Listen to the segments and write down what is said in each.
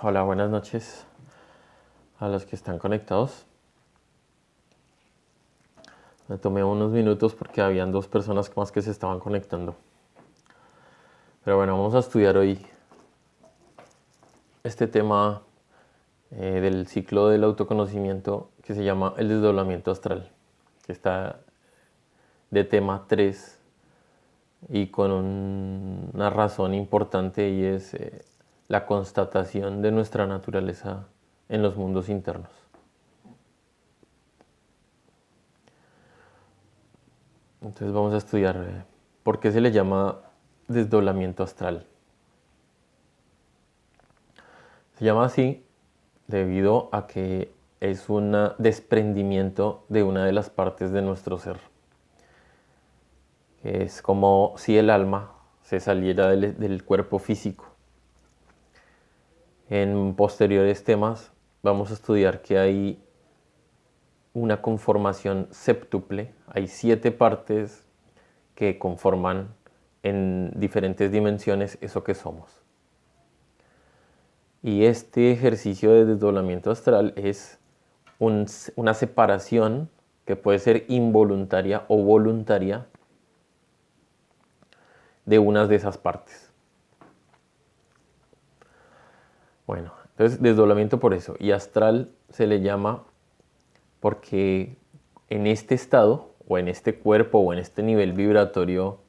Hola, buenas noches a los que están conectados. Me tomé unos minutos porque habían dos personas más que se estaban conectando. Pero bueno, vamos a estudiar hoy este tema del ciclo del autoconocimiento que se llama el desdoblamiento astral, que está de tema 3 y con una razón importante, y es la constatación de nuestra naturaleza en los mundos internos. Entonces vamos a estudiar por qué se le llama desdoblamiento astral. Se llama así debido a que es un desprendimiento de una de las partes de nuestro ser. Es como si el alma se saliera del cuerpo físico. En posteriores temas vamos a estudiar que hay una conformación séptuple. Hay 7 partes que conforman en diferentes dimensiones eso que somos. Y este ejercicio de desdoblamiento astral es una separación que puede ser involuntaria o voluntaria de unas de esas partes. Bueno, entonces desdoblamiento por eso. Y astral se le llama porque en este estado, o en este cuerpo, o en este nivel vibratorio,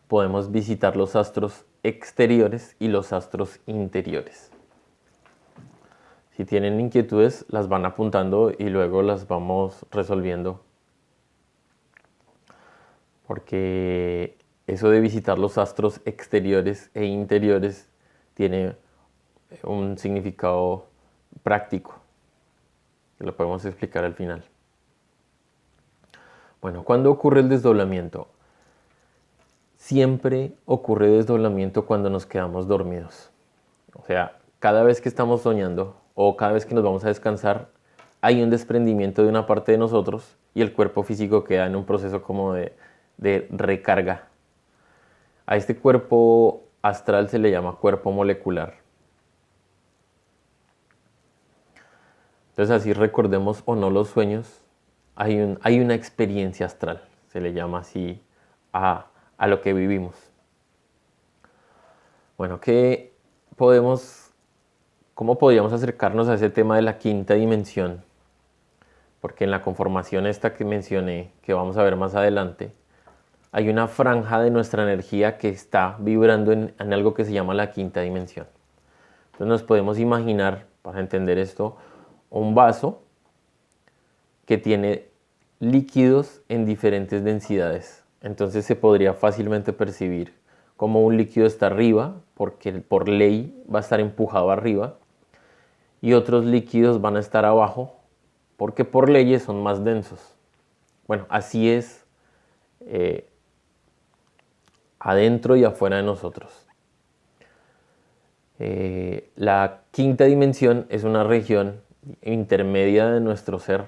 podemos visitar los astros exteriores y los astros interiores. Si tienen inquietudes, las van apuntando y luego las vamos resolviendo. Porque eso de visitar los astros exteriores e interiores tiene un significado práctico, que lo podemos explicar al final. Bueno, ¿cuándo ocurre el desdoblamiento? Siempre ocurre desdoblamiento cuando nos quedamos dormidos. O sea, cada vez que estamos soñando o cada vez que nos vamos a descansar, hay un desprendimiento de una parte de nosotros y el cuerpo físico queda en un proceso como de recarga. A este cuerpo astral se le llama cuerpo molecular. Entonces, así recordemos o no los sueños, hay una experiencia astral, se le llama así a lo que vivimos. Bueno, ¿cómo podríamos acercarnos a ese tema de la quinta dimensión? Porque en la conformación esta que mencioné, que vamos a ver más adelante, hay una franja de nuestra energía que está vibrando en algo que se llama la quinta dimensión. Entonces nos podemos imaginar, para entender esto, un vaso que tiene líquidos en diferentes densidades. Entonces se podría fácilmente percibir como un líquido está arriba, porque por ley va a estar empujado arriba, y otros líquidos van a estar abajo, porque por leyes son más densos. Bueno, así es adentro y afuera de nosotros. La quinta dimensión es una región intermedia de nuestro ser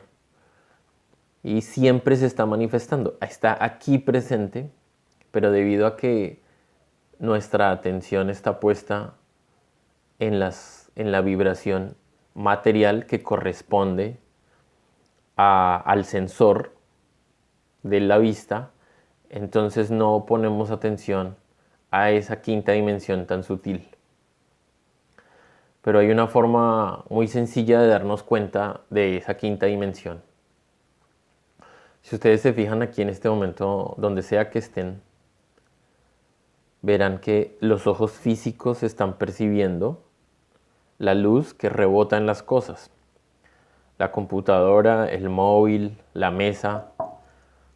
y siempre se está manifestando. Está aquí presente, pero debido a que nuestra atención está puesta en la vibración material que corresponde al sensor de la vista, entonces no ponemos atención a esa quinta dimensión tan sutil. Pero hay una forma muy sencilla de darnos cuenta de esa quinta dimensión. Si ustedes se fijan aquí en este momento, donde sea que estén, verán que los ojos físicos están percibiendo la luz que rebota en las cosas. La computadora, el móvil, la mesa,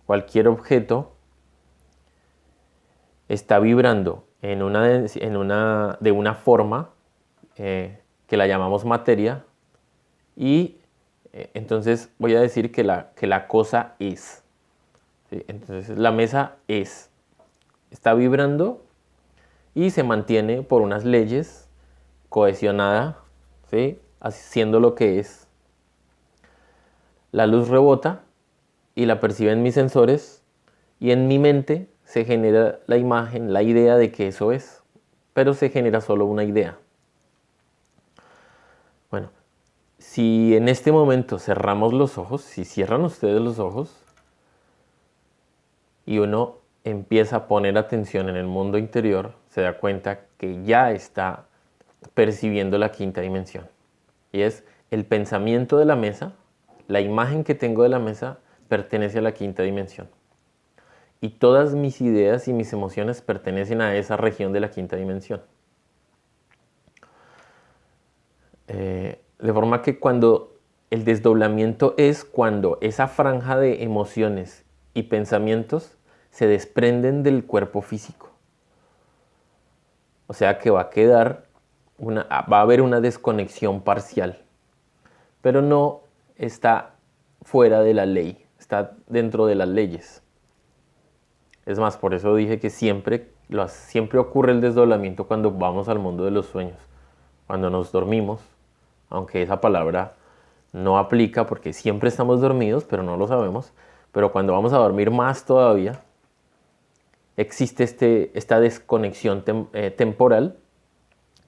cualquier objeto está vibrando de una forma que la llamamos materia, y entonces voy a decir que la cosa es. ¿Sí? Entonces la mesa está vibrando y se mantiene por unas leyes, cohesionada, ¿sí? Haciendo lo que es. La luz rebota y la perciben mis sensores, y en mi mente se genera la imagen, la idea de que eso es, pero se genera solo una idea. Si en este momento cerramos los ojos, si cierran ustedes los ojos y uno empieza a poner atención en el mundo interior, se da cuenta que ya está percibiendo la quinta dimensión. Y es el pensamiento de la mesa, la imagen que tengo de la mesa pertenece a la quinta dimensión. Y todas mis ideas y mis emociones pertenecen a esa región de la quinta dimensión. De forma que cuando el desdoblamiento es cuando esa franja de emociones y pensamientos se desprenden del cuerpo físico. O sea que va a haber una desconexión parcial, pero no está fuera de la ley, está dentro de las leyes. Es más, por eso dije que siempre ocurre el desdoblamiento cuando vamos al mundo de los sueños, cuando nos dormimos, aunque esa palabra no aplica porque siempre estamos dormidos, pero no lo sabemos. Pero cuando vamos a dormir más todavía, existe esta desconexión temporal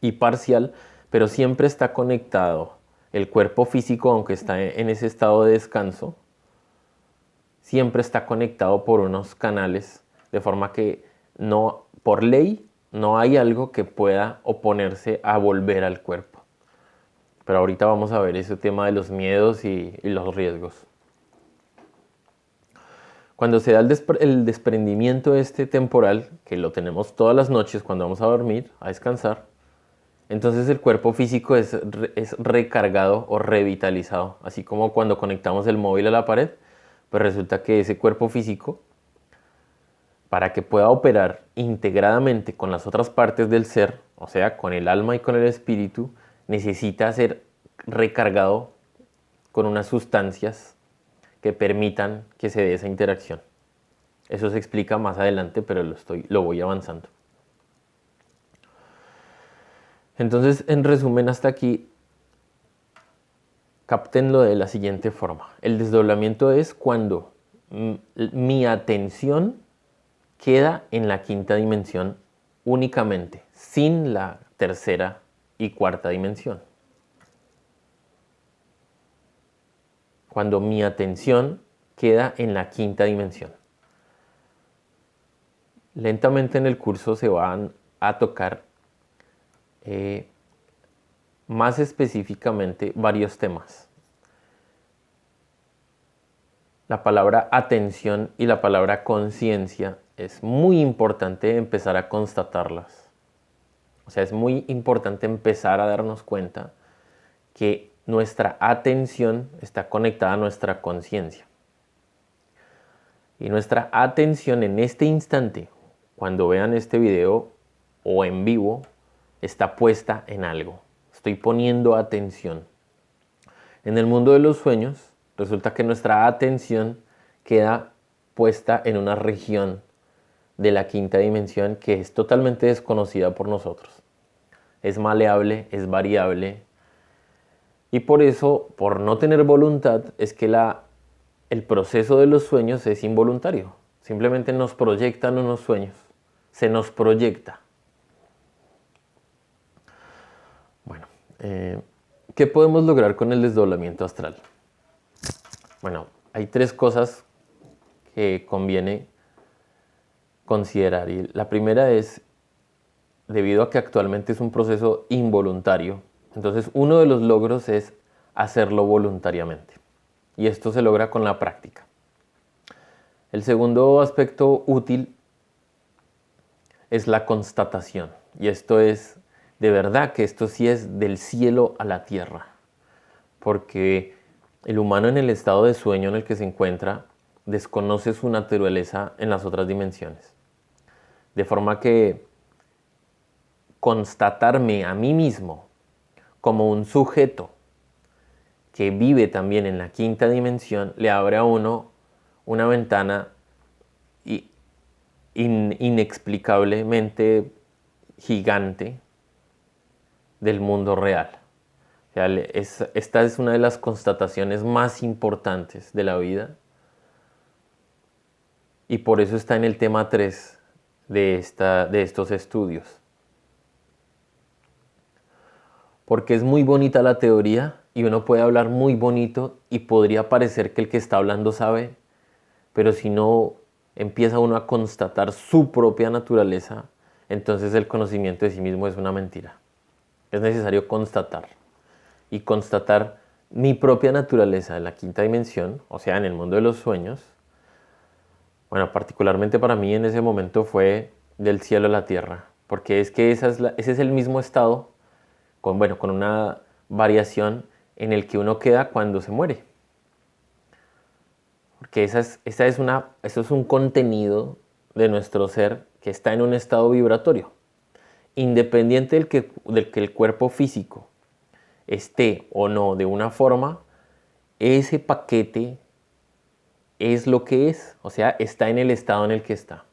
y parcial, pero siempre está conectado. El cuerpo físico, aunque está en ese estado de descanso, siempre está conectado por unos canales, de forma que no, por ley, no hay algo que pueda oponerse a volver al cuerpo. Pero ahorita vamos a ver ese tema de los miedos y los riesgos. Cuando se da el desprendimiento temporal, que lo tenemos todas las noches cuando vamos a dormir, a descansar, entonces el cuerpo físico es recargado o revitalizado. Así como cuando conectamos el móvil a la pared, pues resulta que ese cuerpo físico, para que pueda operar integradamente con las otras partes del ser, o sea, con el alma y con el espíritu, necesita ser recargado con unas sustancias que permitan que se dé esa interacción. Eso se explica más adelante, pero lo voy avanzando. Entonces, en resumen, hasta aquí, cáptenlo de la siguiente forma. El desdoblamiento es cuando mi atención queda en la quinta dimensión únicamente, sin la tercera y cuarta dimensión. Cuando mi atención queda en la quinta dimensión. Lentamente en el curso se van a tocar más específicamente varios temas. La palabra atención y la palabra conciencia es muy importante empezar a constatarlas. O sea, es muy importante empezar a darnos cuenta que nuestra atención está conectada a nuestra conciencia. Y nuestra atención en este instante, cuando vean este video o en vivo, está puesta en algo. Estoy poniendo atención. En el mundo de los sueños, resulta que nuestra atención queda puesta en una región de la quinta dimensión que es totalmente desconocida por nosotros. Es maleable, es variable. Y por eso, por no tener voluntad, es que el proceso de los sueños es involuntario. Simplemente nos proyectan unos sueños. Se nos proyecta. Bueno, ¿qué podemos lograr con el desdoblamiento astral? Bueno, hay tres cosas que conviene considerar. Y la primera es, debido a que actualmente es un proceso involuntario, entonces uno de los logros es hacerlo voluntariamente. Y esto se logra con la práctica. El segundo aspecto útil es la constatación. Y esto es, de verdad que esto sí es del cielo a la tierra. Porque el humano en el estado de sueño en el que se encuentra desconoce su naturaleza en las otras dimensiones. De forma que constatarme a mí mismo como un sujeto que vive también en la quinta dimensión le abre a uno una ventana inexplicablemente gigante del mundo real. O sea, esta es una de las constataciones más importantes de la vida y por eso está en el tema 3 de estos estudios. Porque es muy bonita la teoría, y uno puede hablar muy bonito y podría parecer que el que está hablando sabe, pero si no empieza uno a constatar su propia naturaleza, entonces el conocimiento de sí mismo es una mentira. Es necesario constatar. Y constatar mi propia naturaleza en la quinta dimensión, o sea, en el mundo de los sueños, bueno, particularmente para mí en ese momento fue del cielo a la tierra, porque es que ese es el mismo estado, bueno, con una variación en el que uno queda cuando se muere. Porque eso es un contenido de nuestro ser que está en un estado vibratorio. Independiente del que el cuerpo físico esté o no de una forma, ese paquete es lo que es, o sea, está en el estado en el que está.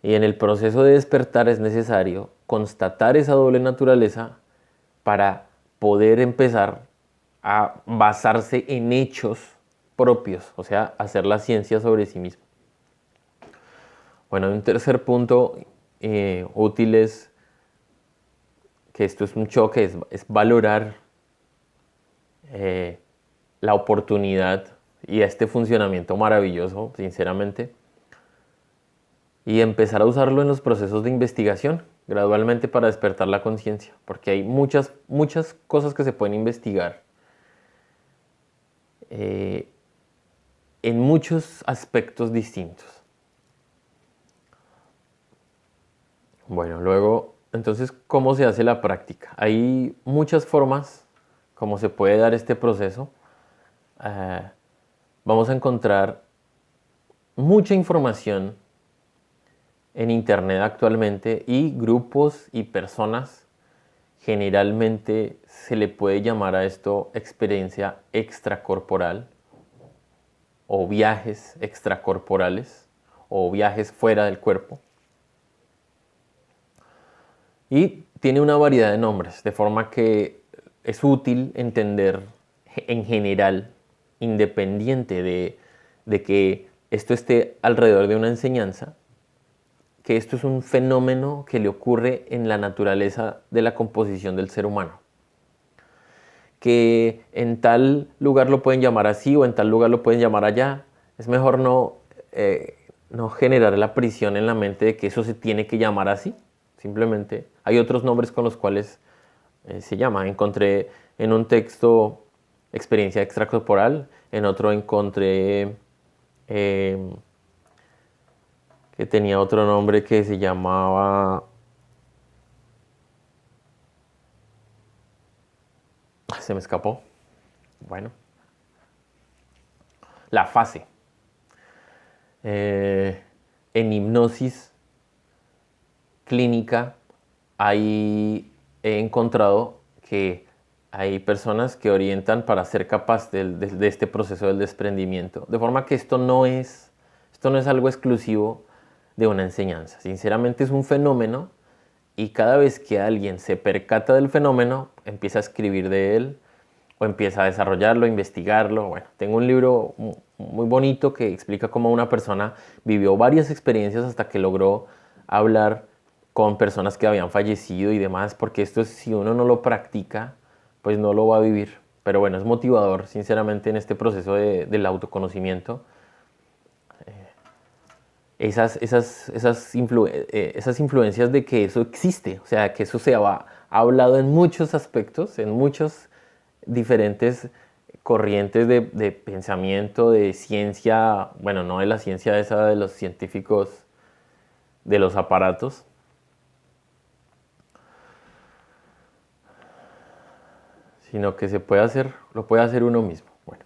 Y en el proceso de despertar es necesario constatar esa doble naturaleza para poder empezar a basarse en hechos propios, o sea, hacer la ciencia sobre sí mismo. Bueno, un tercer punto útil es que esto es un choque, es valorar la oportunidad y este funcionamiento maravilloso, sinceramente, y empezar a usarlo en los procesos de investigación, gradualmente para despertar la conciencia, porque hay muchas cosas que se pueden investigar en muchos aspectos distintos. Bueno, luego, entonces, ¿cómo se hace la práctica? Hay muchas formas como se puede dar este proceso. Vamos a encontrar mucha información en internet actualmente y grupos y personas. Generalmente se le puede llamar a esto experiencia extracorporal o viajes extracorporales o viajes fuera del cuerpo. Y tiene una variedad de nombres, de forma que es útil entender en general, independiente de que esto esté alrededor de una enseñanza, que esto es un fenómeno que le ocurre en la naturaleza de la composición del ser humano. Que en tal lugar lo pueden llamar así o en tal lugar lo pueden llamar allá. Es mejor no generar la prisión en la mente de que eso se tiene que llamar así. Simplemente hay otros nombres con los cuales se llama. Encontré en un texto experiencia extracorporal, en otro encontré que tenía otro nombre que se llamaba... Se me escapó. Bueno. La fase. En hipnosis clínica he encontrado que hay personas que orientan para ser capaz de este proceso del desprendimiento. De forma que esto no es algo exclusivo de una enseñanza. Sinceramente es un fenómeno y cada vez que alguien se percata del fenómeno, empieza a escribir de él o empieza a desarrollarlo, a investigarlo. Bueno, tengo un libro muy bonito que explica cómo una persona vivió varias experiencias hasta que logró hablar con personas que habían fallecido y demás, porque esto si uno no lo practica, pues no lo va a vivir. Pero bueno, es motivador, sinceramente, en este proceso del autoconocimiento. Esas influencias de que eso existe, o sea, que eso ha hablado en muchos aspectos, en muchos diferentes corrientes de pensamiento, de ciencia, bueno, no de la ciencia esa de los científicos de los aparatos, sino que lo puede hacer uno mismo. Bueno,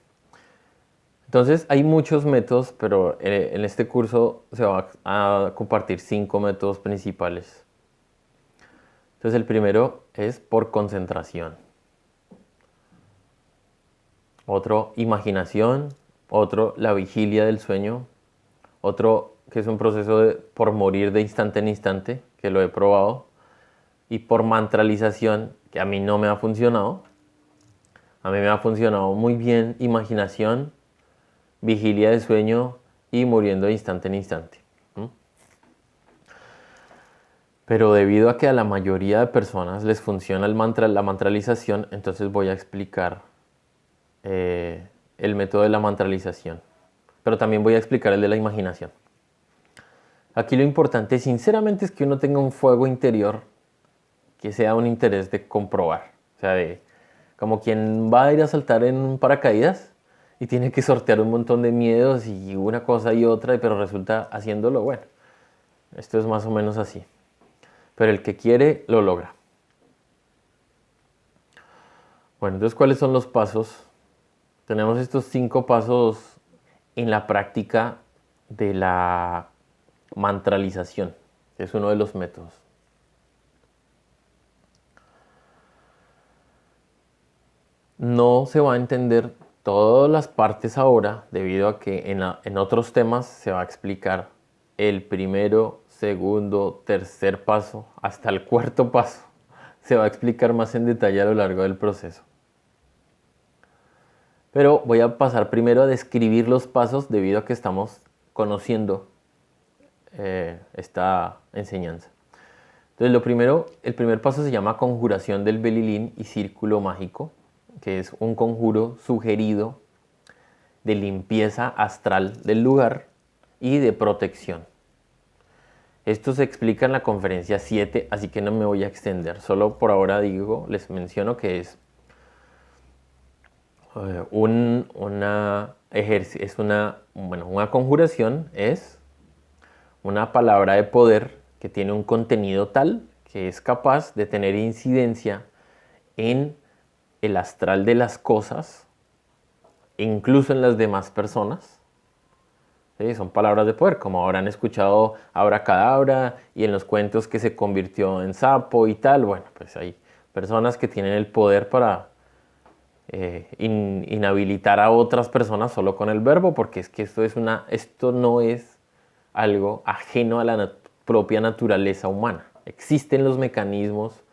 entonces hay muchos métodos, pero en este curso se va a compartir 5 métodos principales. Entonces el primero es por concentración. Otro, imaginación. Otro, la vigilia del sueño. Otro, que es un proceso por morir de instante en instante, que lo he probado. Y por mantralización, que a mí no me ha funcionado. A mí me ha funcionado muy bien imaginación, vigilia de sueño y muriendo de instante en instante. Pero debido a que a la mayoría de personas les funciona el mantra, la mantralización, entonces voy a explicar el método de la mantralización. Pero también voy a explicar el de la imaginación. Aquí lo importante, sinceramente, es que uno tenga un fuego interior que sea un interés de comprobar. O sea, como quien va a ir a saltar en un paracaídas y tiene que sortear un montón de miedos y una cosa y otra, pero resulta haciéndolo bueno. Esto es más o menos así. Pero el que quiere, lo logra. Bueno, entonces, ¿cuáles son los pasos? Tenemos estos 5 pasos en la práctica de la mantralización. Es uno de los métodos. No se va a entender todas las partes ahora, debido a que en otros temas se va a explicar el primero, segundo, tercer paso, hasta el cuarto paso. Se va a explicar más en detalle a lo largo del proceso. Pero voy a pasar primero a describir los pasos debido a que estamos conociendo esta enseñanza. Entonces, el primer paso se llama conjuración del belilín y círculo mágico, que es un conjuro sugerido de limpieza astral del lugar y de protección. Esto se explica en la conferencia 7, así que no me voy a extender. Solo por ahora les menciono que es una conjuración, es una palabra de poder que tiene un contenido tal que es capaz de tener incidencia en el astral de las cosas, incluso en las demás personas. ¿Sí? Son palabras de poder, como habrán escuchado abracadabra y en los cuentos que se convirtió en sapo y tal. Bueno, pues hay personas que tienen el poder para inhabilitar a otras personas solo con el verbo, porque es que esto no es algo ajeno a la propia naturaleza humana. Existen los mecanismos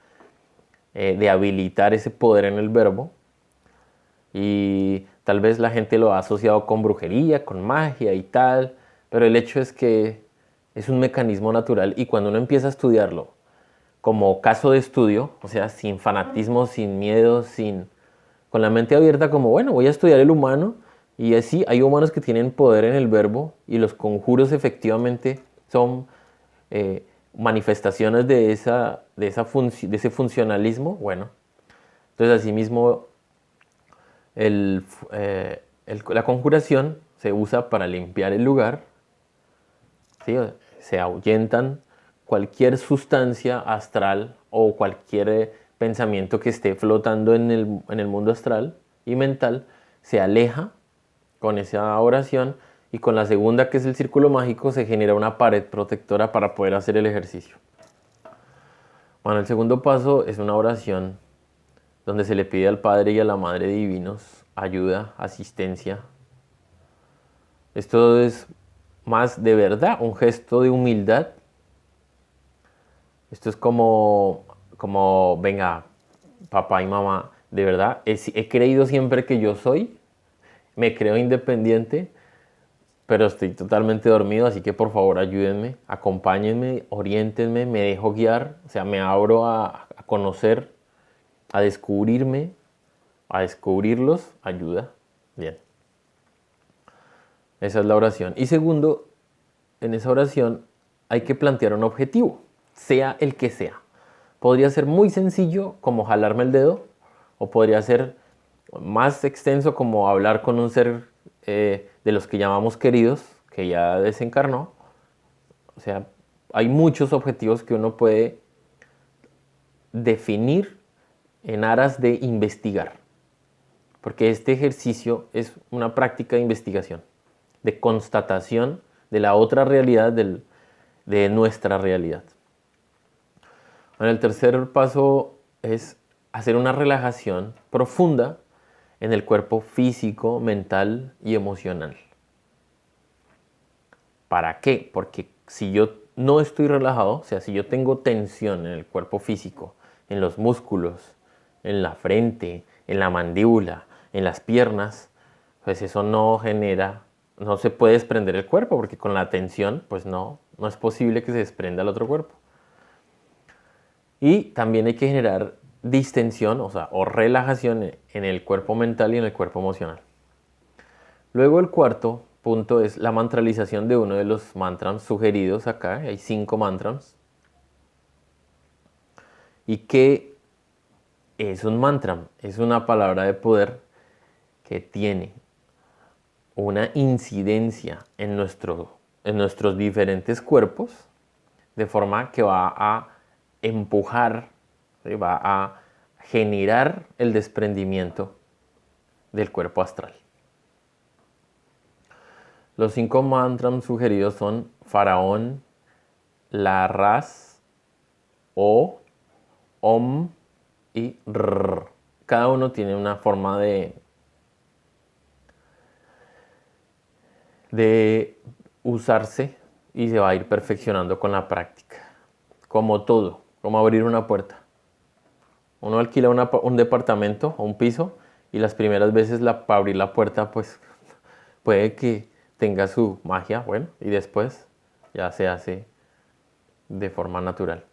de habilitar ese poder en el verbo, y tal vez la gente lo ha asociado con brujería, con magia y tal, pero el hecho es que es un mecanismo natural, y cuando uno empieza a estudiarlo como caso de estudio, o sea, sin fanatismo, sin miedo, con la mente abierta, como bueno, voy a estudiar el humano, y así hay humanos que tienen poder en el verbo, y los conjuros efectivamente son manifestaciones de ese funcionalismo. Bueno, entonces asimismo la conjuración se usa para limpiar el lugar, ¿sí? Se ahuyentan cualquier sustancia astral o cualquier pensamiento que esté flotando en el mundo astral y mental, se aleja con esa oración, y con la segunda, que es el círculo mágico, se genera una pared protectora para poder hacer el ejercicio. Bueno, el segundo paso es una oración donde se le pide al Padre y a la Madre divinos ayuda, asistencia. Esto es más de verdad un gesto de humildad. Esto es como venga, papá y mamá, de verdad, he creído siempre que yo soy, me creo independiente, pero estoy totalmente dormido, así que por favor ayúdenme, acompáñenme, oriéntenme, me dejo guiar, o sea, me abro a conocer, a descubrirme, a descubrirlos, ayuda. Bien. Esa es la oración. Y segundo, en esa oración hay que plantear un objetivo, sea el que sea. Podría ser muy sencillo, como jalarme el dedo, o podría ser más extenso, como hablar con un ser de los que llamamos queridos, que ya desencarnó. O sea, hay muchos objetivos que uno puede definir en aras de investigar, porque este ejercicio es una práctica de investigación, de constatación de la otra realidad, de nuestra realidad. Bueno, el tercer paso es hacer una relajación profunda en el cuerpo físico, mental y emocional. ¿Para qué? Porque si yo no estoy relajado, o sea, si yo tengo tensión en el cuerpo físico, en los músculos, en la frente, en la mandíbula, en las piernas, pues eso no se puede desprender el cuerpo, porque con la tensión, pues no es posible que se desprenda el otro cuerpo. Y también hay que generar distensión, o relajación en el cuerpo mental y en el cuerpo emocional. Luego el cuarto punto es la mantralización de uno de los mantras sugeridos acá. Hay 5 mantras. ¿Y qué es un mantra? Es una palabra de poder que tiene una incidencia en nuestros diferentes cuerpos, de forma que va a empujar, ¿sí? Va a generar el desprendimiento del cuerpo astral. Los 5 mantras sugeridos son Faraón, La Ras, O, Om y Rr. Cada uno tiene una forma de usarse y se va a ir perfeccionando con la práctica. Como todo, como abrir una puerta. Uno alquila un departamento o un piso y las primeras veces para abrir la puerta pues puede que tenga su magia, bueno, y después ya se hace de forma natural.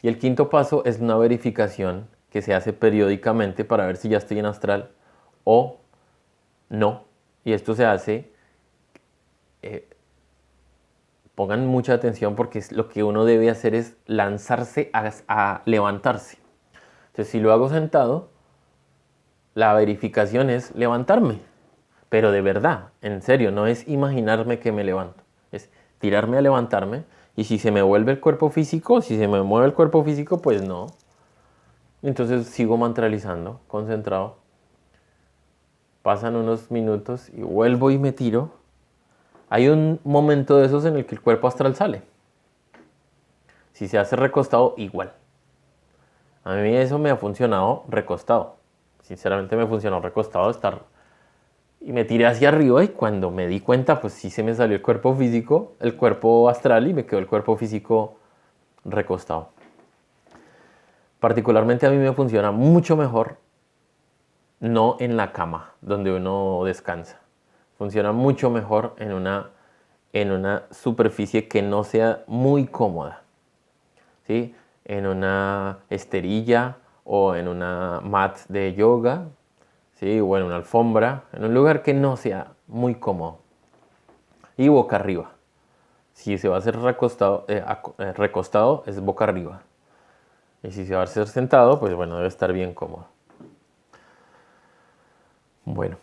Y el quinto paso es una verificación que se hace periódicamente para ver si ya estoy en astral o no. Y esto se hace, pongan mucha atención porque lo que uno debe hacer es lanzarse a levantarse. Entonces, si lo hago sentado, la verificación es levantarme. Pero de verdad, en serio, no es imaginarme que me levanto. Es tirarme a levantarme. Y si se me vuelve el cuerpo físico, si se me mueve el cuerpo físico, pues no. Entonces sigo mantralizando, concentrado. Pasan unos minutos y vuelvo y me tiro. Hay un momento de esos en el que el cuerpo astral sale. Si se hace recostado, igual. A mí eso me ha funcionado recostado. Sinceramente me funcionó recostado estar. Y me tiré hacia arriba y cuando me di cuenta, pues sí se me salió el cuerpo físico, el cuerpo astral y me quedó el cuerpo físico recostado. Particularmente a mí me funciona mucho mejor no en la cama, donde uno descansa. Funciona mucho mejor en una superficie que no sea muy cómoda, ¿sí? En una esterilla o en una mat de yoga, ¿sí? O en una alfombra, en un lugar que no sea muy cómodo. Y boca arriba. Si se va a hacer recostado, es boca arriba. Y si se va a hacer sentado, pues bueno, debe estar bien cómodo. Bueno,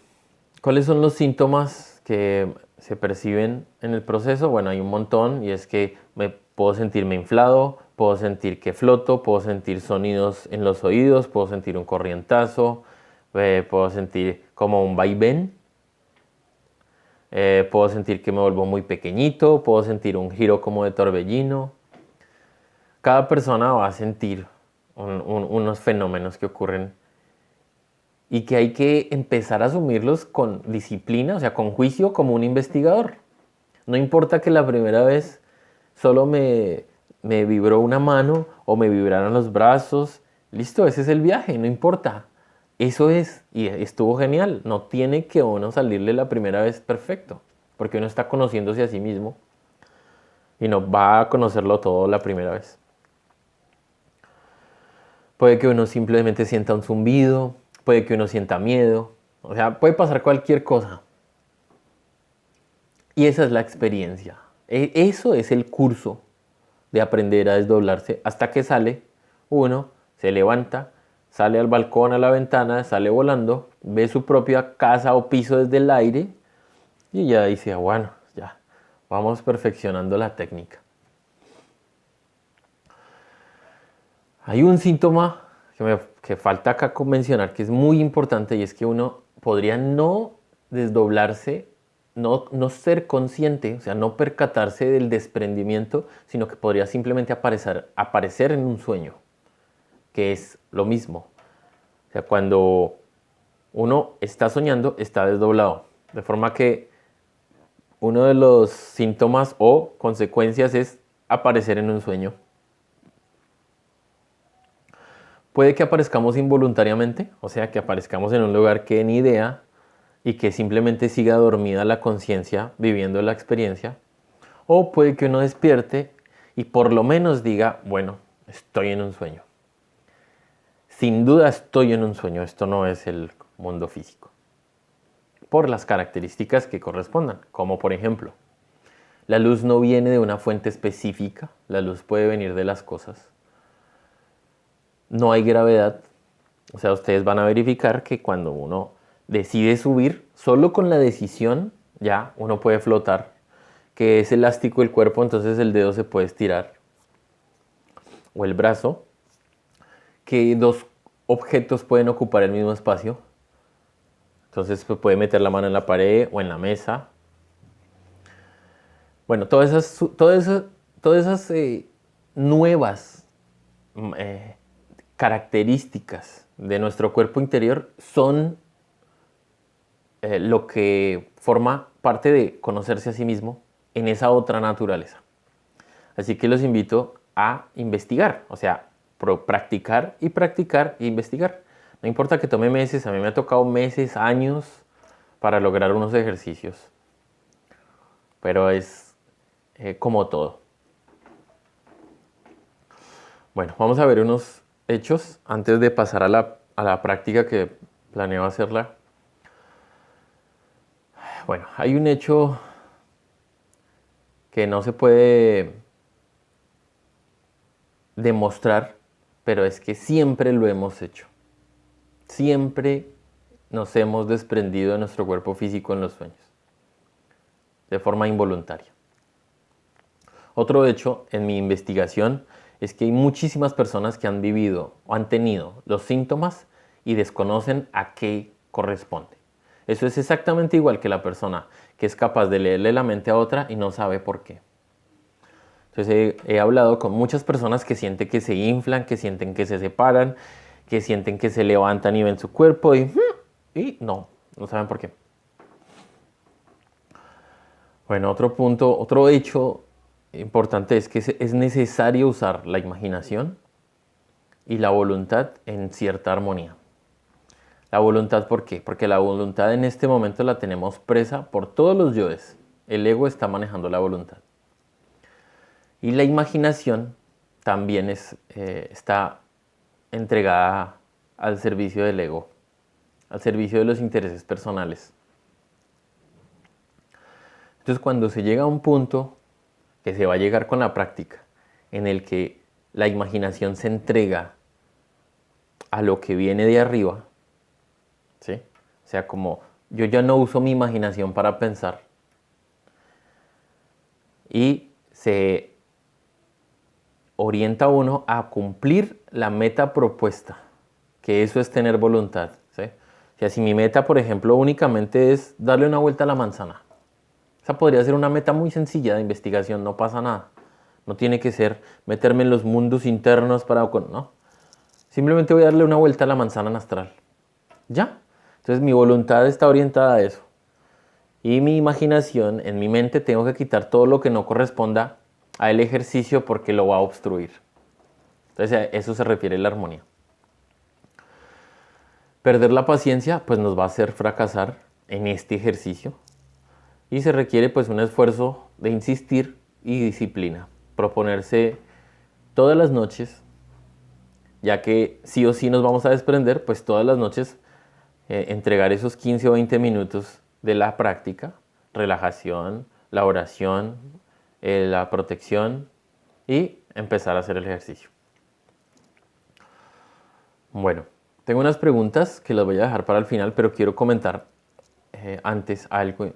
¿cuáles son los síntomas que se perciben en el proceso? Bueno, hay un montón y es que puedo sentirme inflado, puedo sentir que floto, puedo sentir sonidos en los oídos, puedo sentir un corrientazo, puedo sentir como un vaivén, puedo sentir que me vuelvo muy pequeñito, puedo sentir un giro como de torbellino. Cada persona va a sentir unos fenómenos que ocurren y que hay que empezar a asumirlos con disciplina, o sea, con juicio como un investigador. No importa que la primera vez solo me vibró una mano o me vibraron los brazos. Listo, ese es el viaje, no importa. Eso es, y estuvo genial. No tiene que uno salirle la primera vez perfecto, porque uno está conociéndose a sí mismo y no va a conocerlo todo la primera vez. Puede que uno simplemente sienta un zumbido, puede que uno sienta miedo, o sea, puede pasar cualquier cosa. Y esa es la experiencia. Eso es el curso de aprender a desdoblarse hasta que sale uno, se levanta, sale al balcón, a la ventana, sale volando, ve su propia casa o piso desde el aire y ya dice, bueno, ya, vamos perfeccionando la técnica. Hay un síntoma que falta acá mencionar que es muy importante y es que uno podría no desdoblarse, no ser consciente, o sea, no percatarse del desprendimiento, sino que podría simplemente aparecer en un sueño, que es lo mismo. O sea, cuando uno está soñando, está desdoblado. De forma que uno de los síntomas o consecuencias es aparecer en un sueño. Puede que aparezcamos involuntariamente, o sea, que aparezcamos en un lugar que ni idea y que simplemente siga dormida la conciencia viviendo la experiencia. O puede que uno despierte y por lo menos diga, bueno, estoy en un sueño. Sin duda estoy en un sueño, esto no es el mundo físico. Por las características que correspondan, como por ejemplo, la luz no viene de una fuente específica, la luz puede venir de las cosas. No hay gravedad, o sea, ustedes van a verificar que cuando uno decide subir, solo con la decisión ya uno puede flotar, que es elástico el cuerpo, entonces el dedo se puede estirar, o el brazo, que dos objetos pueden ocupar el mismo espacio, entonces pues, puede meter la mano en la pared o en la mesa. Bueno, todas esas nuevas características de nuestro cuerpo interior son lo que forma parte de conocerse a sí mismo en esa otra naturaleza. Así que los invito a investigar, o sea, practicar y practicar e investigar. No importa que tome meses, a mí me ha tocado meses, años para lograr unos ejercicios. Pero es como todo. Bueno, vamos a ver unos hechos antes de pasar a la práctica que planeo hacerla. Bueno, hay un hecho que no se puede demostrar, pero es que siempre lo hemos hecho. Siempre nos hemos desprendido de nuestro cuerpo físico en los sueños, de forma involuntaria. Otro hecho en mi investigación es que hay muchísimas personas que han vivido o han tenido los síntomas y desconocen a qué corresponde. Eso es exactamente igual que la persona que es capaz de leerle la mente a otra y no sabe por qué. Entonces he hablado con muchas personas que sienten que se inflan, que sienten que se separan, que sienten que se levantan y ven su cuerpo y no saben por qué. Bueno, otro punto, otro hecho importante es que es necesario usar la imaginación y la voluntad en cierta armonía. La voluntad, ¿por qué? Porque la voluntad en este momento la tenemos presa por todos los yoes. El ego está manejando la voluntad. Y la imaginación también está entregada al servicio del ego, al servicio de los intereses personales. Entonces, cuando se llega a un punto que se va a llegar con la práctica, en el que la imaginación se entrega a lo que viene de arriba, ¿sí? O sea, como yo ya no uso mi imaginación para pensar y se orienta uno a cumplir la meta propuesta, que eso es tener voluntad, ¿sí? O sea, si mi meta, por ejemplo, únicamente es darle una vuelta a la manzana, esa podría ser una meta muy sencilla de investigación, no pasa nada. No tiene que ser meterme en los mundos internos para... No. Simplemente voy a darle una vuelta a la manzana astral. ¿Ya? Entonces mi voluntad está orientada a eso. Y mi imaginación, en mi mente, tengo que quitar todo lo que no corresponda al ejercicio porque lo va a obstruir. Entonces a eso se refiere la armonía. Perder la paciencia pues nos va a hacer fracasar en este ejercicio. Y se requiere pues un esfuerzo de insistir y disciplina. Proponerse todas las noches, ya que sí o sí nos vamos a desprender, pues todas las noches entregar esos 15 o 20 minutos de la práctica, relajación, la oración, la protección y empezar a hacer el ejercicio. Bueno, tengo unas preguntas que las voy a dejar para el final, pero quiero comentar antes algo.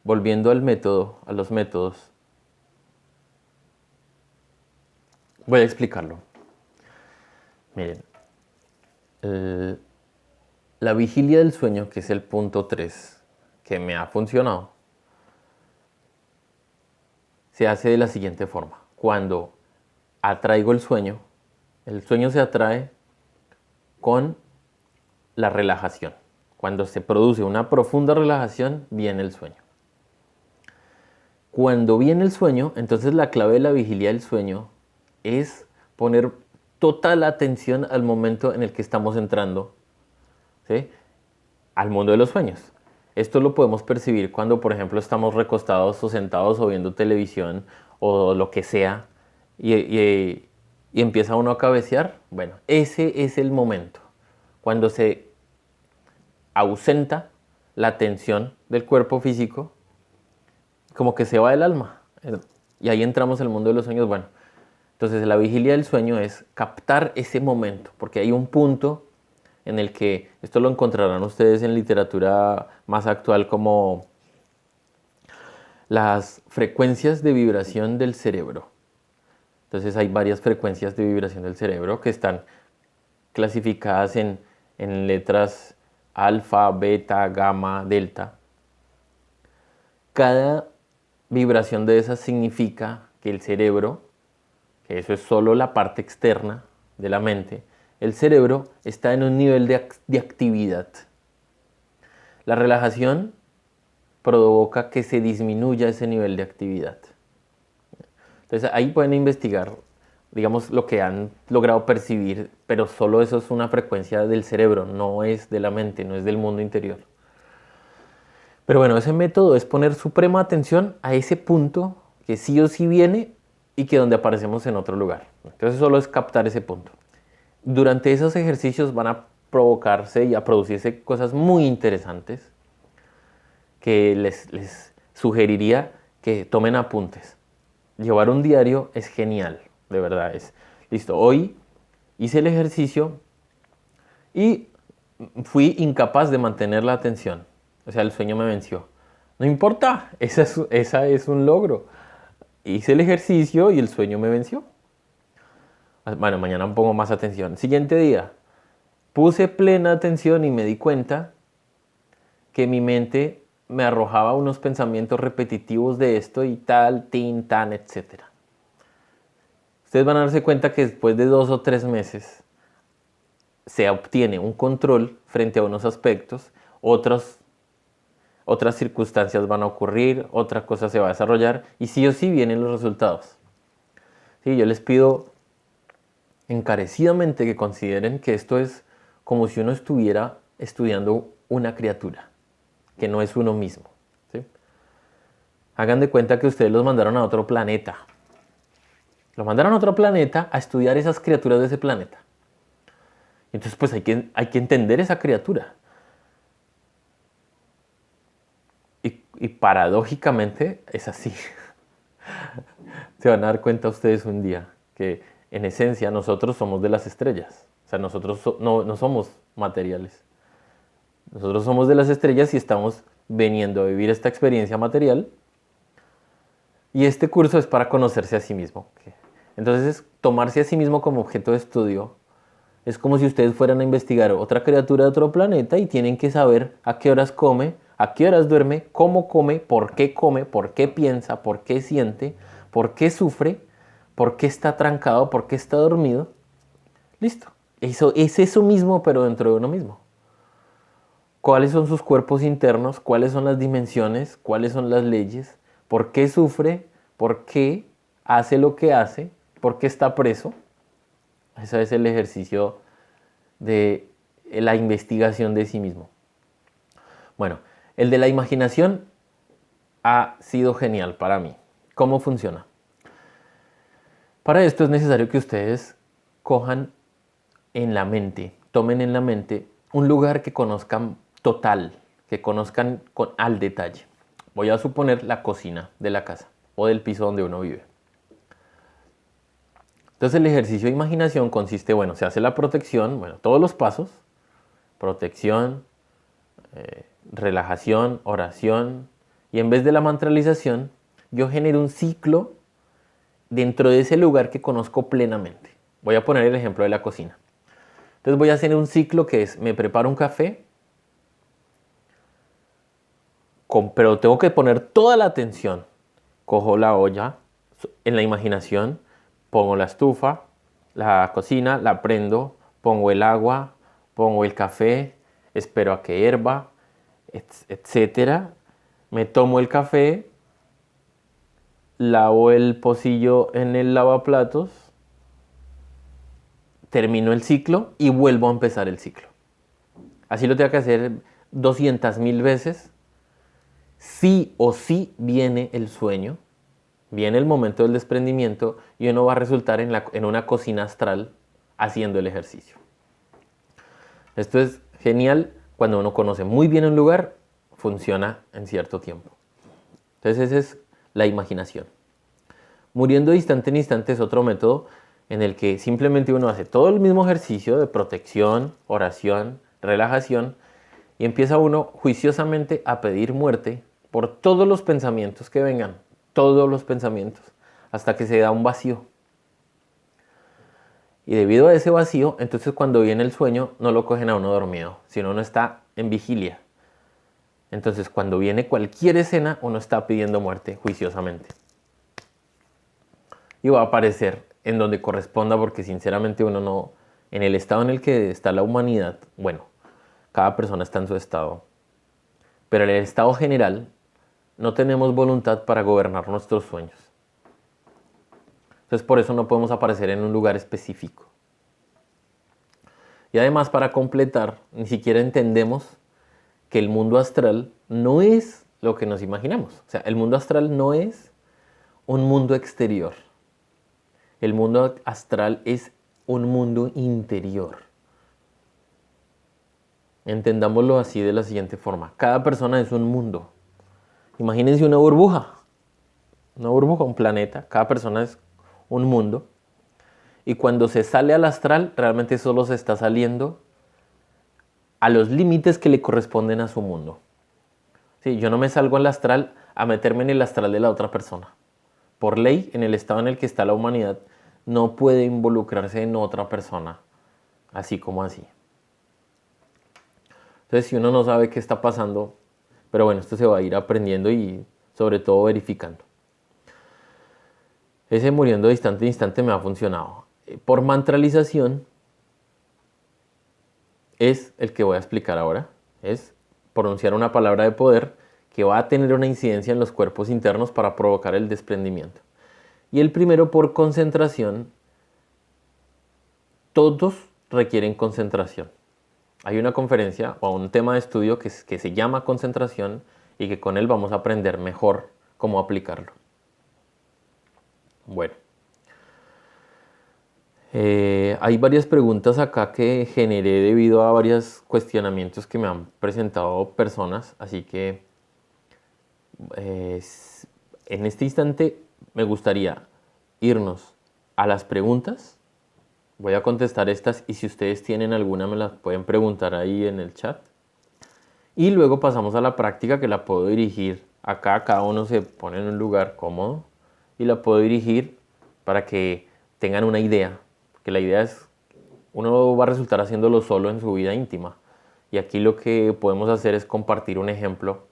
Volviendo al método, a los métodos, voy a explicarlo. Miren, la vigilia del sueño, que es el punto 3, que me ha funcionado, se hace de la siguiente forma. Cuando atraigo el sueño se atrae con la relajación. Cuando se produce una profunda relajación, viene el sueño. Cuando viene el sueño, entonces la clave de la vigilia del sueño es poner total atención al momento en el que estamos entrando, ¿sí?, al mundo de los sueños. Esto lo podemos percibir cuando, por ejemplo, estamos recostados o sentados o viendo televisión o lo que sea y empieza uno a cabecear. Bueno, ese es el momento cuando se ausenta la atención del cuerpo físico, como que se va el alma. Y ahí entramos en el mundo de los sueños. Bueno, entonces la vigilia del sueño es captar ese momento, porque hay un punto en el que, esto lo encontrarán ustedes en literatura más actual, como las frecuencias de vibración del cerebro. Entonces hay varias frecuencias de vibración del cerebro que están clasificadas en letras alfa, beta, gamma, delta. Cada vibración de esas significa que el cerebro, que eso es solo la parte externa de la mente, el cerebro está en un nivel de actividad. La relajación provoca que se disminuya ese nivel de actividad. Entonces ahí pueden investigar, digamos, lo que han logrado percibir, pero solo eso es una frecuencia del cerebro, no es de la mente, no es del mundo interior. Pero bueno, ese método es poner suprema atención a ese punto que sí o sí viene y que donde aparecemos en otro lugar. Entonces solo es captar ese punto. Durante esos ejercicios van a provocarse y a producirse cosas muy interesantes que les sugeriría que tomen apuntes. Llevar un diario es genial, de verdad. Listo, hoy hice el ejercicio y fui incapaz de mantener la atención. O sea, el sueño me venció. No importa, esa es un logro. Hice el ejercicio y el sueño me venció. Bueno, mañana pongo más atención. Siguiente día, puse plena atención y me di cuenta que mi mente me arrojaba unos pensamientos repetitivos de esto y tal, tin, tan, etc. Ustedes van a darse cuenta que después de 2 o 3 meses se obtiene un control frente a unos aspectos, otras circunstancias van a ocurrir, otra cosa se va a desarrollar y sí o sí vienen los resultados. Sí, yo les pido encarecidamente que consideren que esto es como si uno estuviera estudiando una criatura, que no es uno mismo. ¿Sí? Hagan de cuenta que ustedes los mandaron a otro planeta. Los mandaron a otro planeta a estudiar esas criaturas de ese planeta. Entonces pues hay que entender esa criatura. Y paradójicamente es así. Se van a dar cuenta ustedes un día que en esencia nosotros somos de las estrellas. O sea, nosotros no somos materiales. Nosotros somos de las estrellas y estamos viniendo a vivir esta experiencia material. Y este curso es para conocerse a sí mismo. Entonces, tomarse a sí mismo como objeto de estudio es como si ustedes fueran a investigar otra criatura de otro planeta y tienen que saber a qué horas come, a qué horas duerme, cómo come, por qué piensa, por qué siente, por qué sufre, por qué está trancado, por qué está dormido. Listo. Eso es eso mismo, pero dentro de uno mismo. ¿Cuáles son sus cuerpos internos? ¿Cuáles son las dimensiones? ¿Cuáles son las leyes? ¿Por qué sufre? ¿Por qué hace lo que hace? ¿Por qué está preso? Ese es el ejercicio de la investigación de sí mismo. Bueno, el de la imaginación ha sido genial para mí. ¿Cómo funciona? Para esto es necesario que ustedes cojan en la mente, tomen en la mente un lugar que conozcan total, que conozcan al detalle. Voy a suponer la cocina de la casa o del piso donde uno vive. Entonces el ejercicio de imaginación consiste, bueno, se hace la protección, bueno, todos los pasos, protección, relajación, oración, y en vez de la mantralización, yo genero un ciclo dentro de ese lugar que conozco plenamente. Voy a poner el ejemplo de la cocina. Entonces voy a hacer un ciclo que es, me preparo un café, pero tengo que poner toda la atención. Cojo la olla, en la imaginación, pongo la estufa, la cocina, la prendo, pongo el agua, pongo el café, espero a que hierva, etc. Me tomo el café, lavo el pocillo en el lavaplatos, termino el ciclo y vuelvo a empezar el ciclo. Así lo tengo que hacer 200.000 veces. Sí o sí viene el sueño. Viene el momento del desprendimiento y uno va a resultar en una cocina astral haciendo el ejercicio. Esto es genial cuando uno conoce muy bien un lugar, funciona en cierto tiempo. Entonces esa es la imaginación. Muriendo de instante en instante es otro método en el que simplemente uno hace todo el mismo ejercicio de protección, oración, relajación y empieza uno juiciosamente a pedir muerte por todos los pensamientos que vengan, todos los pensamientos, hasta que se da un vacío. Y debido a ese vacío, entonces cuando viene el sueño no lo cogen a uno dormido, sino uno está en vigilia. Entonces cuando viene cualquier escena, uno está pidiendo muerte juiciosamente. Y va a aparecer en donde corresponda, porque sinceramente uno no, en el estado en el que está la humanidad, bueno, cada persona está en su estado, pero en el estado general no tenemos voluntad para gobernar nuestros sueños. Entonces por eso no podemos aparecer en un lugar específico. Y además, para completar, ni siquiera entendemos que el mundo astral no es lo que nos imaginamos. O sea, el mundo astral no es un mundo exterior. El mundo astral es un mundo interior. Entendámoslo así de la siguiente forma. Cada persona es un mundo. Imagínense una burbuja, un planeta. Cada persona es un mundo. Y cuando se sale al astral, realmente solo se está saliendo a los límites que le corresponden a su mundo. Sí, yo no me salgo al astral a meterme en el astral de la otra persona. Por ley, en el estado en el que está la humanidad, no puede involucrarse en otra persona, así como así. Entonces, si uno no sabe qué está pasando, pero bueno, esto se va a ir aprendiendo y sobre todo verificando. Ese muriendo de instante a instante me ha funcionado. Por mantralización es el que voy a explicar ahora. Es pronunciar una palabra de poder que va a tener una incidencia en los cuerpos internos para provocar el desprendimiento. Y el primero, por concentración, todos requieren concentración. Hay una conferencia o un tema de estudio que se llama concentración y que con él vamos a aprender mejor cómo aplicarlo. Bueno. Hay varias preguntas acá que generé debido a varios cuestionamientos que me han presentado personas, así que en este instante me gustaría irnos a las preguntas. Voy a contestar estas y si ustedes tienen alguna me las pueden preguntar ahí en el chat. Y luego pasamos a la práctica, que la puedo dirigir acá. Cada uno se pone en un lugar cómodo y la puedo dirigir para que tengan una idea. Que la idea es, uno va a resultar haciéndolo solo en su vida íntima. Y aquí lo que podemos hacer es compartir un ejemplo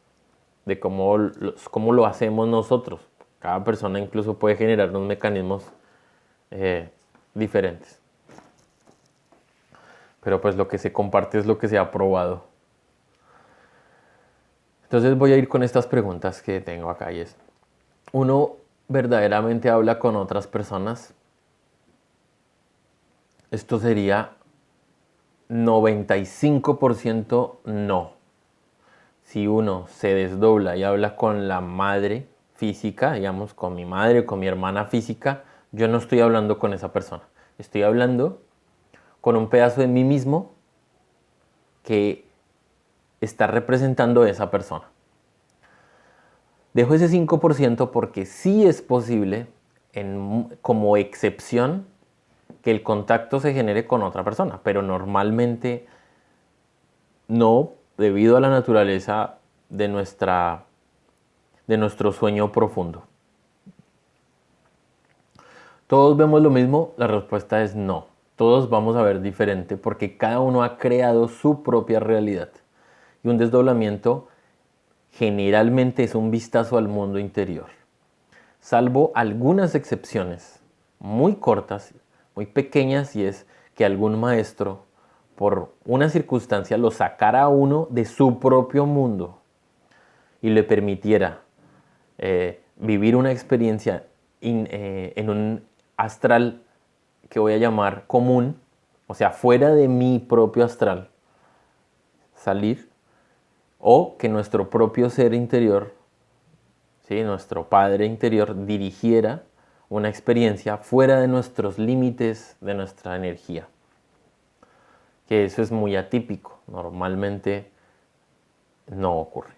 de cómo lo hacemos nosotros. Cada persona incluso puede generar unos mecanismos diferentes. Pero pues lo que se comparte es lo que se ha probado. Entonces voy a ir con estas preguntas que tengo acá y es: ¿uno verdaderamente habla con otras personas? Esto sería 95% no. Si uno se desdobla y habla con la madre física, digamos, con mi madre o con mi hermana física, yo no estoy hablando con esa persona. Estoy hablando con un pedazo de mí mismo que está representando a esa persona. Dejo ese 5% porque sí es posible, como excepción, que el contacto se genere con otra persona, pero normalmente no, debido a la naturaleza de nuestro sueño profundo. ¿Todos vemos lo mismo? La respuesta es no. Todos vamos a ver diferente porque cada uno ha creado su propia realidad. Y un desdoblamiento generalmente es un vistazo al mundo interior. Salvo algunas excepciones muy cortas, muy pequeñas, y es que algún maestro, por una circunstancia, lo sacara a uno de su propio mundo y le permitiera vivir una experiencia en un astral que voy a llamar común, o sea, fuera de mi propio astral, salir, o que nuestro propio ser interior, ¿sí? Nuestro Padre interior dirigiera una experiencia fuera de nuestros límites de nuestra energía. Que eso es muy atípico, normalmente no ocurre.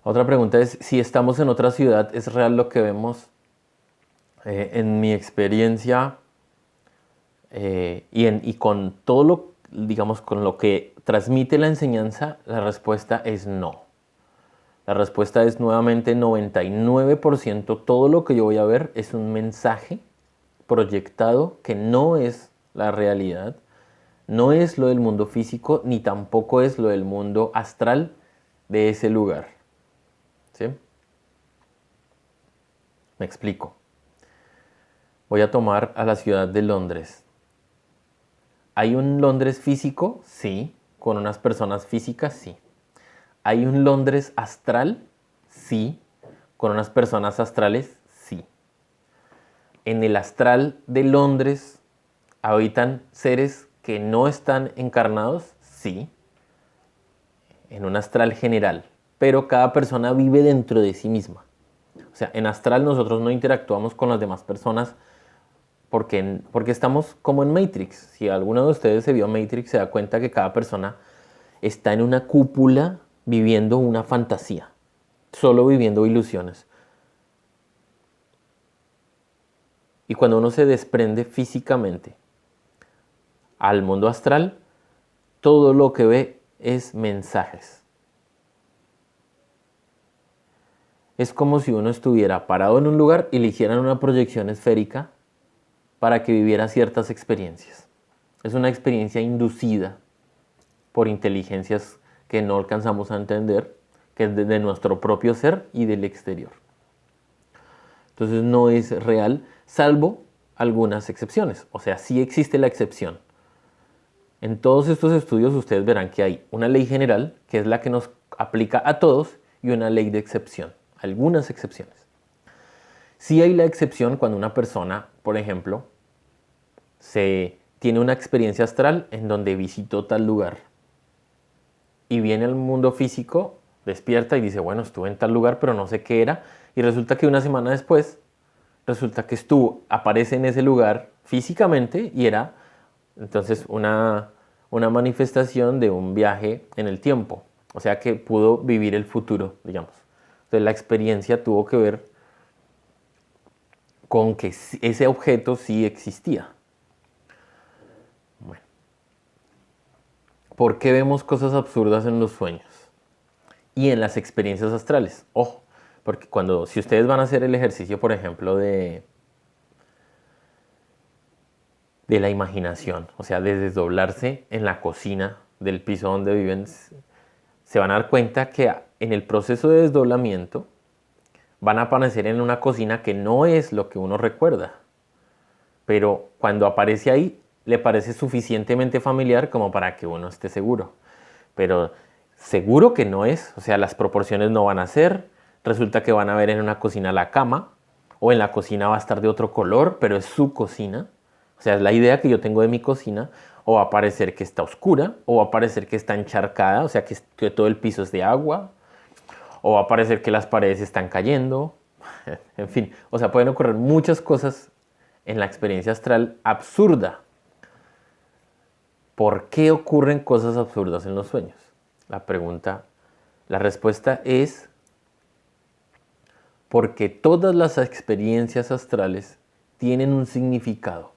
Otra pregunta es, si estamos en otra ciudad, ¿es real lo que vemos? En mi experiencia y con todo lo, digamos, con lo que transmite la enseñanza, la respuesta es no. La respuesta es nuevamente 99%. Todo lo que yo voy a ver es un mensaje proyectado que no es la realidad, no es lo del mundo físico, ni tampoco es lo del mundo astral de ese lugar. ¿Sí? Me explico. Voy a tomar a la ciudad de Londres. ¿Hay un Londres físico? Sí. ¿Con unas personas físicas? Sí. ¿Hay un Londres astral? Sí. ¿Con unas personas astrales? Sí. En el astral de Londres habitan seres que no están encarnados, sí, en un astral general, pero cada persona vive dentro de sí misma. O sea, en astral nosotros no interactuamos con las demás personas porque estamos como en Matrix. Si alguno de ustedes se vio Matrix, se da cuenta que cada persona está en una cúpula viviendo una fantasía, solo viviendo ilusiones. Y cuando uno se desprende físicamente al mundo astral, todo lo que ve es mensajes. Es como si uno estuviera parado en un lugar y le hicieran una proyección esférica para que viviera ciertas experiencias. Es una experiencia inducida por inteligencias que no alcanzamos a entender, que es de nuestro propio ser y del exterior. Entonces no es real, salvo algunas excepciones. O sea, sí existe la excepción. En todos estos estudios ustedes verán que hay una ley general, que es la que nos aplica a todos, y una ley de excepción, algunas excepciones. Sí hay la excepción cuando una persona, por ejemplo, tiene una experiencia astral en donde visitó tal lugar y viene al mundo físico, despierta y dice, bueno, estuve en tal lugar, pero no sé qué era, y resulta que una semana después, resulta que aparece en ese lugar físicamente y era entonces una manifestación de un viaje en el tiempo, o sea que pudo vivir el futuro, digamos. Entonces la experiencia tuvo que ver con que ese objeto sí existía. Bueno. ¿Por qué vemos cosas absurdas en los sueños? Y en las experiencias astrales. Ojo, porque si ustedes van a hacer el ejercicio, por ejemplo, de la imaginación, o sea, de desdoblarse en la cocina del piso donde viven, se van a dar cuenta que en el proceso de desdoblamiento van a aparecer en una cocina que no es lo que uno recuerda. Pero cuando aparece ahí, le parece suficientemente familiar como para que uno esté seguro. Pero seguro que no es, o sea, las proporciones no van a ser. Resulta que van a ver en una cocina la cama, o en la cocina va a estar de otro color, pero es su cocina. O sea, es la idea que yo tengo de mi cocina, o va a parecer que está oscura, o va a parecer que está encharcada, o sea, que todo el piso es de agua, o va a parecer que las paredes están cayendo. En fin, o sea, pueden ocurrir muchas cosas en la experiencia astral absurda. ¿Por qué ocurren cosas absurdas en los sueños? La respuesta es porque todas las experiencias astrales tienen un significado.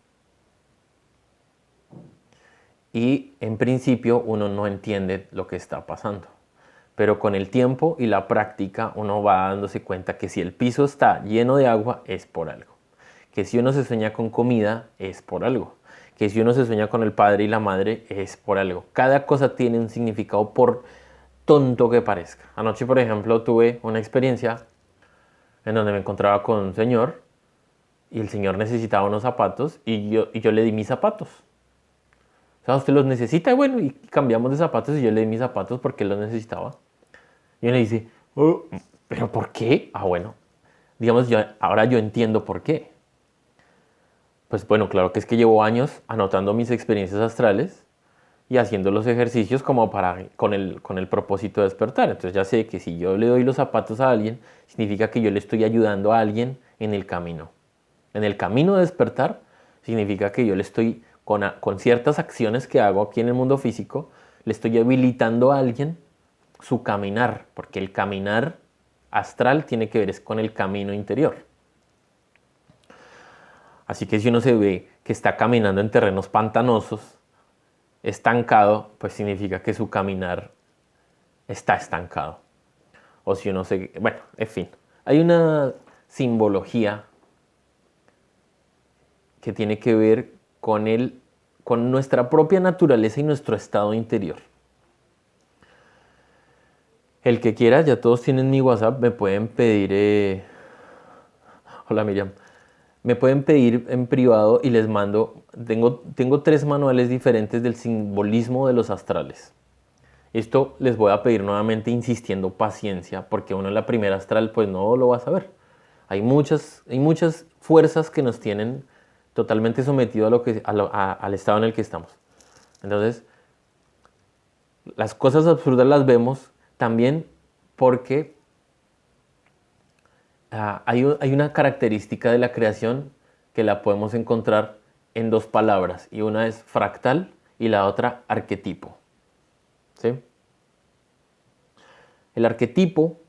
Y en principio uno no entiende lo que está pasando. Pero con el tiempo y la práctica uno va dándose cuenta que si el piso está lleno de agua es por algo. Que si uno se sueña con comida es por algo. Que si uno se sueña con el padre y la madre es por algo. Cada cosa tiene un significado, por tonto que parezca. Anoche, por ejemplo, tuve una experiencia en donde me encontraba con un señor y el señor necesitaba unos zapatos y yo le di mis zapatos. O sea, usted los necesita, bueno, y cambiamos de zapatos y yo le di mis zapatos porque él los necesitaba. Y él le dice, oh, ¿pero por qué? Ah, bueno, digamos, ahora yo entiendo por qué. Pues bueno, claro que es que llevo años anotando mis experiencias astrales y haciendo los ejercicios como con el propósito de despertar. Entonces ya sé que si yo le doy los zapatos a alguien, significa que yo le estoy ayudando a alguien en el camino. En el camino de despertar significa que yo le estoy, con ciertas acciones que hago aquí en el mundo físico, le estoy habilitando a alguien su caminar, porque el caminar astral tiene que ver con el camino interior. Así que si uno se ve que está caminando en terrenos pantanosos, estancado, pues significa que su caminar está estancado. O si uno se... Bueno, en fin. Hay una simbología que tiene que ver con nuestra propia naturaleza y nuestro estado interior. El que quiera, ya todos tienen mi WhatsApp, me pueden pedir... Hola Miriam. Me pueden pedir en privado y les mando... Tengo 3 manuales diferentes del simbolismo de los astrales. Esto les voy a pedir nuevamente insistiendo paciencia, porque uno en la primera astral pues no lo va a saber. Hay muchas fuerzas que nos tienen totalmente sometidos al estado en el que estamos. Entonces, las cosas absurdas las vemos también porque hay una característica de la creación que la podemos encontrar en 2 palabras, y una es fractal y la otra arquetipo. ¿Sí? El arquetipo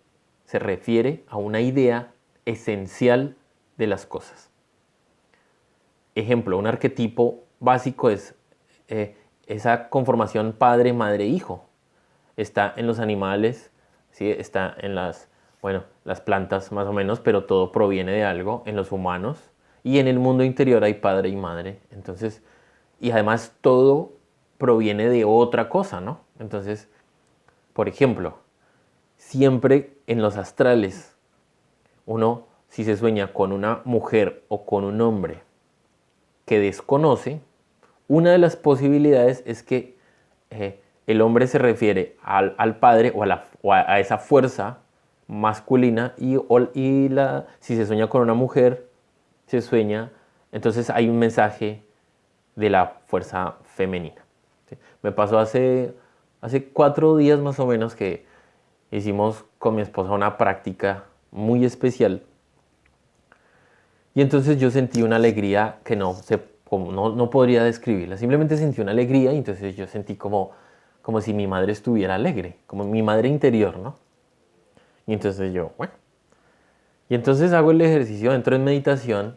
se refiere a una idea esencial de las cosas. Ejemplo, un arquetipo básico es esa conformación padre, madre, hijo. Está en los animales, ¿sí? Está en las plantas más o menos, pero todo proviene de algo, en los humanos. Y en el mundo interior hay padre y madre. Entonces, y además todo proviene de otra cosa, ¿no? Entonces, por ejemplo, siempre en los astrales, uno, si se sueña con una mujer o con un hombre que desconoce, una de las posibilidades es que el hombre se refiere al padre o a esa fuerza masculina si se sueña con una mujer, se sueña, entonces hay un mensaje de la fuerza femenina. ¿Sí? Me pasó hace 4 días más o menos que hicimos con mi esposa una práctica muy especial. Y entonces yo sentí una alegría que no podría describirla. Simplemente sentí una alegría y entonces yo sentí como si mi madre estuviera alegre, como mi madre interior, ¿no? Y entonces yo, bueno. Y entonces hago el ejercicio, entro en meditación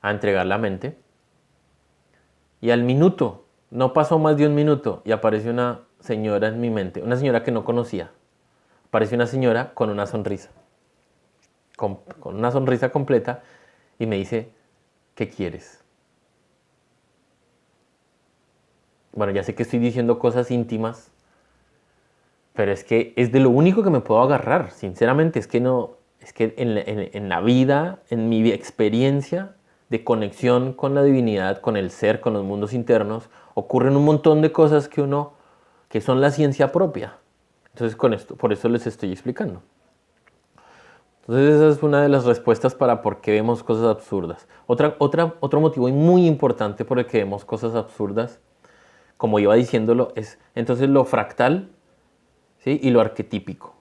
a entregar la mente. Y al minuto, no pasó más de un minuto, y aparece una señora en mi mente, una señora que no conocía. Aparece una señora con una sonrisa, con una sonrisa completa, y me dice, ¿qué quieres? Bueno, ya sé que estoy diciendo cosas íntimas, pero es que es de lo único que me puedo agarrar, sinceramente. Es que en la vida, en mi experiencia de conexión con la divinidad, con el ser, con los mundos internos, ocurren un montón de cosas que son la ciencia propia. Entonces por eso les estoy explicando. Entonces esa es una de las respuestas para por qué vemos cosas absurdas. Otro motivo muy importante por el que vemos cosas absurdas, como iba diciéndolo, es entonces lo fractal, ¿sí? Y lo arquetípico.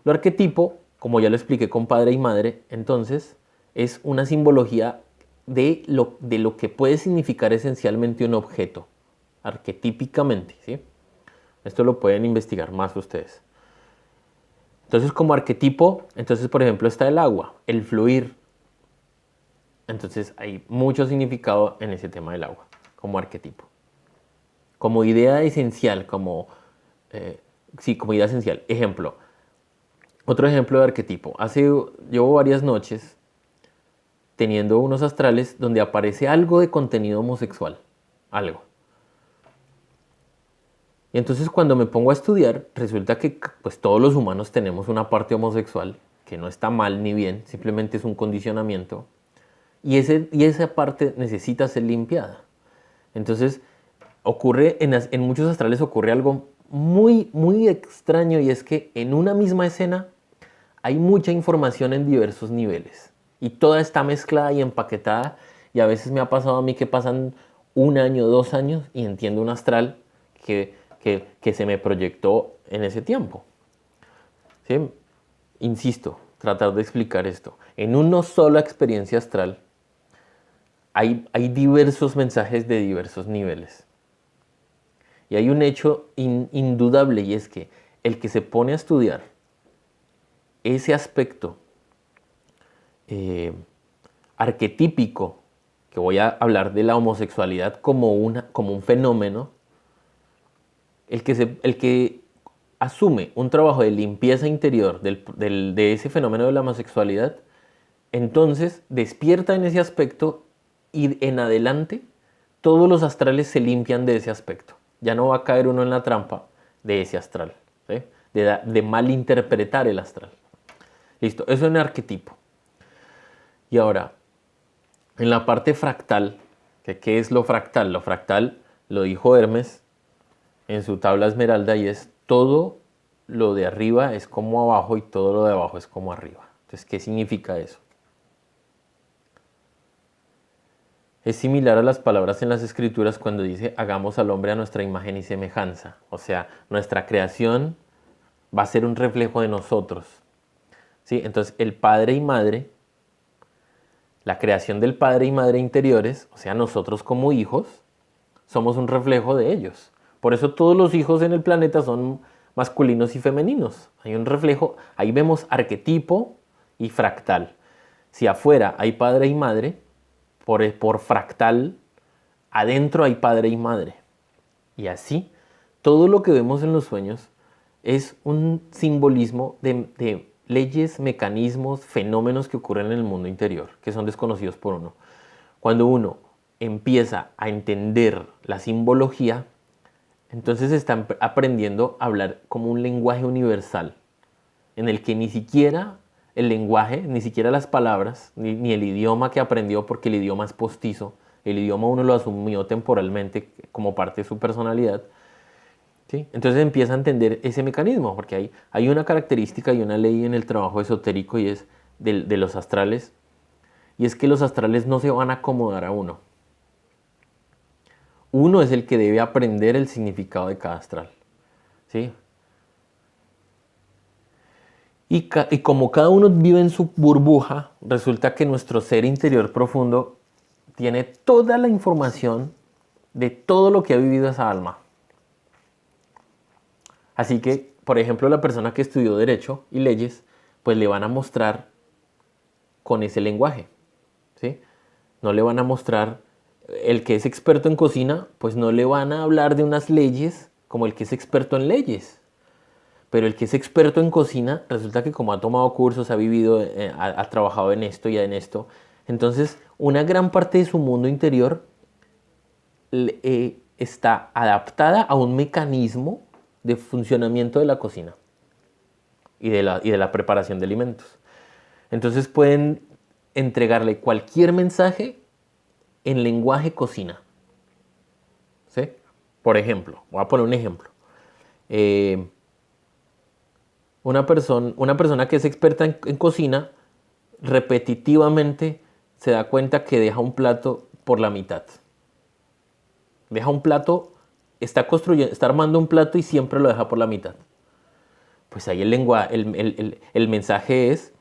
Lo arquetipo, como ya lo expliqué con padre y madre, entonces es una simbología de lo que puede significar esencialmente un objeto, arquetípicamente, ¿sí? Esto lo pueden investigar más ustedes. Entonces, como arquetipo, por ejemplo, está el agua, el fluir. Entonces, hay mucho significado en ese tema del agua, como arquetipo. Como idea esencial, como idea esencial. Ejemplo, otro ejemplo de arquetipo. Llevo varias noches teniendo unos astrales donde aparece algo de contenido homosexual. Algo. Y entonces cuando me pongo a estudiar, resulta que pues todos los humanos tenemos una parte homosexual, que no está mal ni bien, simplemente es un condicionamiento. Y esa parte necesita ser limpiada. Entonces, en muchos astrales ocurre algo muy, muy extraño, y es que en una misma escena hay mucha información en diversos niveles. Y toda está mezclada y empaquetada. Y a veces me ha pasado a mí que pasan 1 año, 2 años y entiendo un astral que se me proyectó en ese tiempo. ¿Sí? Insisto, tratar de explicar esto. En una sola experiencia astral hay diversos mensajes de diversos niveles. Y hay un hecho indudable, y es que el que se pone a estudiar ese aspecto arquetípico, que voy a hablar de la homosexualidad como un fenómeno, el que asume un trabajo de limpieza interior de ese fenómeno de la homosexualidad, entonces despierta en ese aspecto y en adelante todos los astrales se limpian de ese aspecto. Ya no va a caer uno en la trampa de ese astral, ¿sí? de malinterpretar el astral. Listo, eso en arquetipo. Y ahora, en la parte fractal, ¿qué es lo fractal? Lo fractal lo dijo Hermes en su tabla esmeralda y es todo lo de arriba es como abajo y todo lo de abajo es como arriba. Entonces, ¿qué significa eso? Es similar a las palabras en las escrituras cuando dice hagamos al hombre a nuestra imagen y semejanza. O sea, nuestra creación va a ser un reflejo de nosotros. ¿Sí? Entonces, el padre y madre, la creación del padre y madre interiores, o sea, nosotros como hijos, somos un reflejo de ellos. Por eso todos los hijos en el planeta son masculinos y femeninos. Hay un reflejo, ahí vemos arquetipo y fractal. Si afuera hay padre y madre, por fractal, adentro hay padre y madre. Y así, todo lo que vemos en los sueños es un simbolismo de leyes, mecanismos, fenómenos que ocurren en el mundo interior, que son desconocidos por uno. Cuando uno empieza a entender la simbología, entonces están aprendiendo a hablar como un lenguaje universal, en el que ni siquiera el lenguaje, ni siquiera las palabras, ni el idioma que aprendió, porque el idioma es postizo, el idioma uno lo asumió temporalmente como parte de su personalidad, ¿sí? Entonces empieza a entender ese mecanismo, porque hay una característica y una ley en el trabajo esotérico y es de los astrales, y es que los astrales no se van a acomodar a uno. Uno es el que debe aprender el significado de cada astral, ¿sí? Y como cada uno vive en su burbuja, resulta que nuestro ser interior profundo tiene toda la información de todo lo que ha vivido esa alma. Así que, por ejemplo, la persona que estudió Derecho y Leyes, pues le van a mostrar con ese lenguaje, ¿sí? No le van a mostrar, el que es experto en cocina, pues no le van a hablar de unas leyes como el que es experto en leyes. Pero el que es experto en cocina, resulta que como ha tomado cursos, ha vivido, ha trabajado en esto y en esto, entonces una gran parte de su mundo interior está adaptada a un mecanismo de funcionamiento de la cocina y de la preparación de alimentos. Entonces pueden entregarle cualquier mensaje en lenguaje cocina, ¿sí? Por ejemplo, voy a poner un ejemplo. Una persona que es experta en cocina repetitivamente se da cuenta que deja un plato por la mitad. Deja un plato, está armando un plato y siempre lo deja por la mitad. Pues ahí el mensaje es,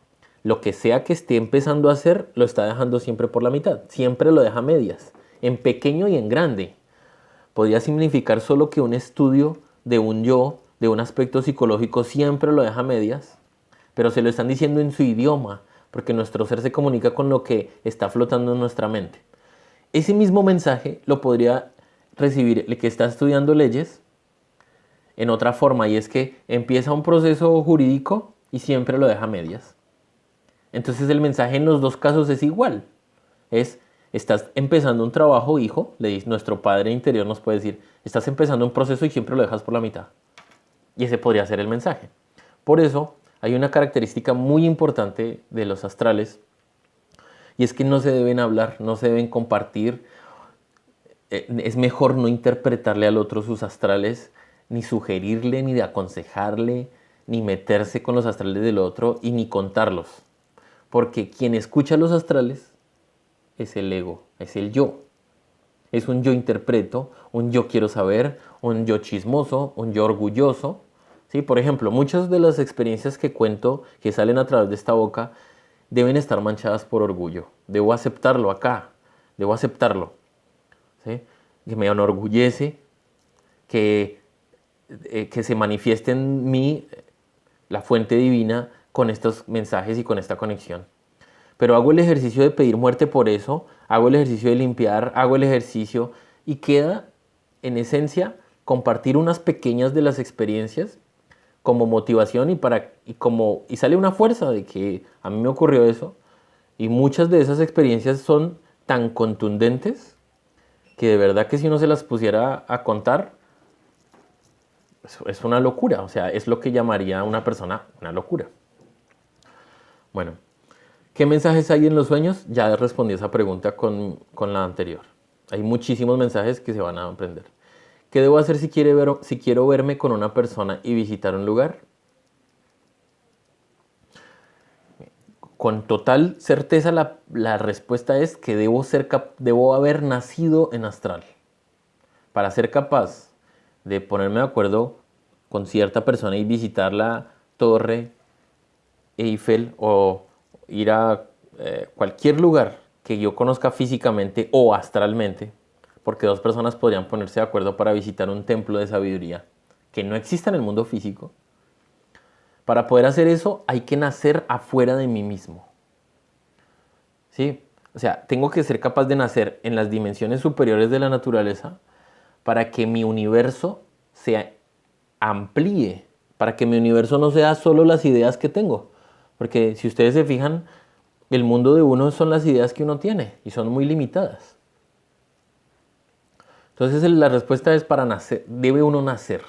lo que sea que esté empezando a hacer, lo está dejando siempre por la mitad. Siempre lo deja a medias, en pequeño y en grande. Podría significar solo que un estudio de un yo, de un aspecto psicológico, siempre lo deja a medias, pero se lo están diciendo en su idioma, porque nuestro ser se comunica con lo que está flotando en nuestra mente. Ese mismo mensaje lo podría recibir el que está estudiando leyes en otra forma, y es que empieza un proceso jurídico y siempre lo deja a medias. Entonces el mensaje en los dos casos es igual. Estás empezando un trabajo, hijo, le dice nuestro padre interior, nos puede decir, estás empezando un proceso y siempre lo dejas por la mitad. Y ese podría ser el mensaje. Por eso hay una característica muy importante de los astrales, y es que no se deben hablar, no se deben compartir. Es mejor no interpretarle al otro sus astrales, ni sugerirle, ni de aconsejarle, ni meterse con los astrales del otro y ni contarlos. Porque quien escucha los astrales es el ego, es el yo. Es un yo interpreto, un yo quiero saber, un yo chismoso, un yo orgulloso. ¿Sí? Por ejemplo, muchas de las experiencias que cuento, que salen a través de esta boca, deben estar manchadas por orgullo. Debo aceptarlo acá, debo aceptarlo. ¿Sí? Que me enorgullece, que se manifieste en mí la fuente divina con estos mensajes y con esta conexión. Pero hago el ejercicio de pedir muerte por eso, hago el ejercicio de limpiar, hago el ejercicio y queda en esencia compartir unas pequeñas de las experiencias como motivación y sale una fuerza de que a mí me ocurrió eso y muchas de esas experiencias son tan contundentes que de verdad que si uno se las pusiera a contar es una locura, o sea, es lo que llamaría a una persona una locura. Bueno, ¿qué mensajes hay en los sueños? Ya respondí esa pregunta con la anterior. Hay muchísimos mensajes que se van a aprender. ¿Qué debo hacer si quiero verme con una persona y visitar un lugar? Con total certeza la respuesta es que debo haber nacido en astral. Para ser capaz de ponerme de acuerdo con cierta persona y visitar la torre Eiffel o ir a cualquier lugar que yo conozca físicamente o astralmente, porque dos personas podrían ponerse de acuerdo para visitar un templo de sabiduría que no exista en el mundo físico. Para poder hacer eso hay que nacer afuera de mí mismo. ¿Sí? O sea, tengo que ser capaz de nacer en las dimensiones superiores de la naturaleza para que mi universo se amplíe, para que mi universo no sea solo las ideas que tengo. Porque si ustedes se fijan, el mundo de uno son las ideas que uno tiene y son muy limitadas. Entonces la respuesta es para nacer, debe uno nacer.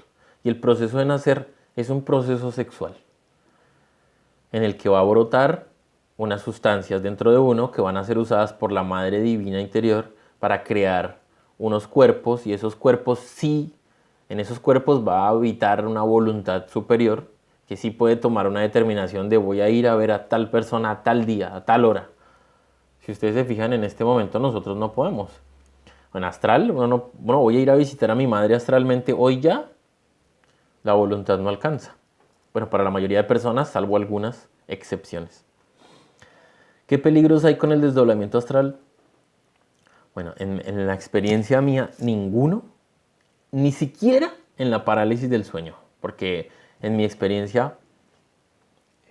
Y el proceso de nacer es un proceso sexual en el que va a brotar unas sustancias dentro de uno que van a ser usadas por la madre divina interior para crear unos cuerpos y esos cuerpos sí, en esos cuerpos va a habitar una voluntad superior que sí puede tomar una determinación de voy a ir a ver a tal persona a tal día, a tal hora. Si ustedes se fijan en este momento nosotros no podemos. En astral, bueno, voy a ir a visitar a mi madre astralmente hoy ya, la voluntad no alcanza. Bueno, para la mayoría de personas, salvo algunas excepciones. ¿Qué peligros hay con el desdoblamiento astral? Bueno, en la experiencia mía, ninguno, ni siquiera en la parálisis del sueño, porque en mi experiencia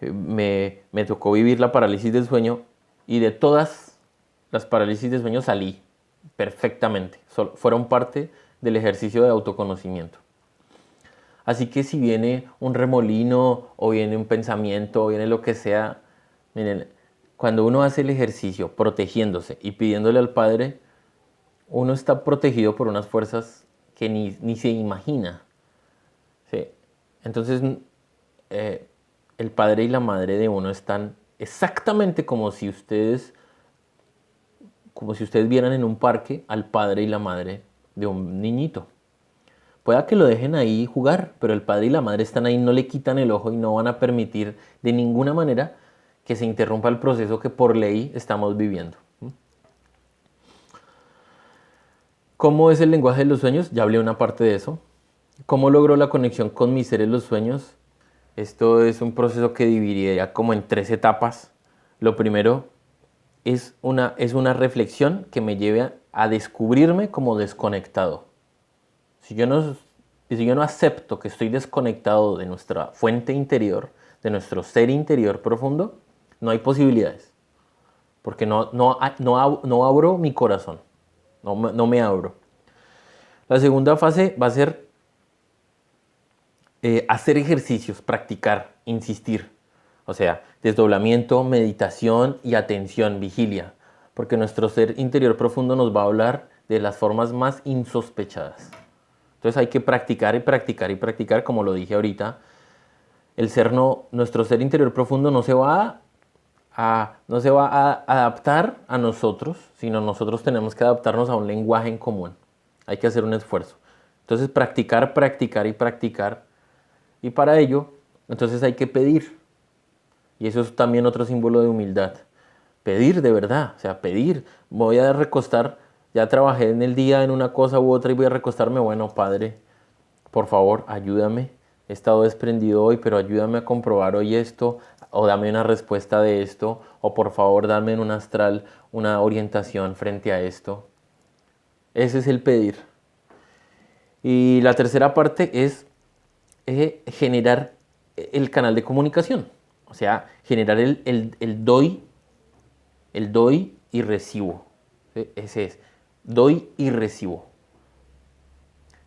me tocó vivir la parálisis del sueño y de todas las parálisis del sueño salí perfectamente. Fueron parte del ejercicio de autoconocimiento. Así que si viene un remolino o viene un pensamiento o viene lo que sea, miren, cuando uno hace el ejercicio protegiéndose y pidiéndole al Padre, uno está protegido por unas fuerzas que ni se imagina. ¿Sí? Entonces, el Padre y la Madre de uno están exactamente como si ustedes vieran en un parque al Padre y la Madre de un niñito. Pueda que lo dejen ahí jugar, pero el padre y la madre están ahí, no le quitan el ojo y no van a permitir de ninguna manera que se interrumpa el proceso que por ley estamos viviendo. ¿Cómo es el lenguaje de los sueños? Ya hablé una parte de eso. ¿Cómo logro la conexión con mis seres los sueños? Esto es un proceso que dividiría como en 3 etapas. Lo primero es una reflexión que me lleve a descubrirme como desconectado. Si yo no acepto que estoy desconectado de nuestra fuente interior, de nuestro ser interior profundo, no hay posibilidades. Porque no abro mi corazón, no me abro. La segunda fase va a ser hacer ejercicios, practicar, insistir. O sea, desdoblamiento, meditación y atención, vigilia. Porque nuestro ser interior profundo nos va a hablar de las formas más insospechadas. Entonces hay que practicar y practicar y practicar, como lo dije ahorita. Nuestro ser interior profundo no se va a adaptar a nosotros, sino nosotros tenemos que adaptarnos a un lenguaje en común. Hay que hacer un esfuerzo. Entonces practicar, practicar y practicar. Y para ello, entonces hay que pedir. Y eso es también otro símbolo de humildad. Pedir de verdad, o sea, pedir. Voy a recostar. ya trabajé en el día en una cosa u otra y voy a recostarme. Bueno, Padre, por favor, ayúdame. He estado desprendido hoy, pero ayúdame a comprobar hoy esto, o dame una respuesta de esto, o por favor, dame en un astral una orientación frente a esto. Ese es el pedir. Y la tercera parte es generar el canal de comunicación. O sea, generar el doy y recibo. ¿Sí? Ese es. Doy y recibo.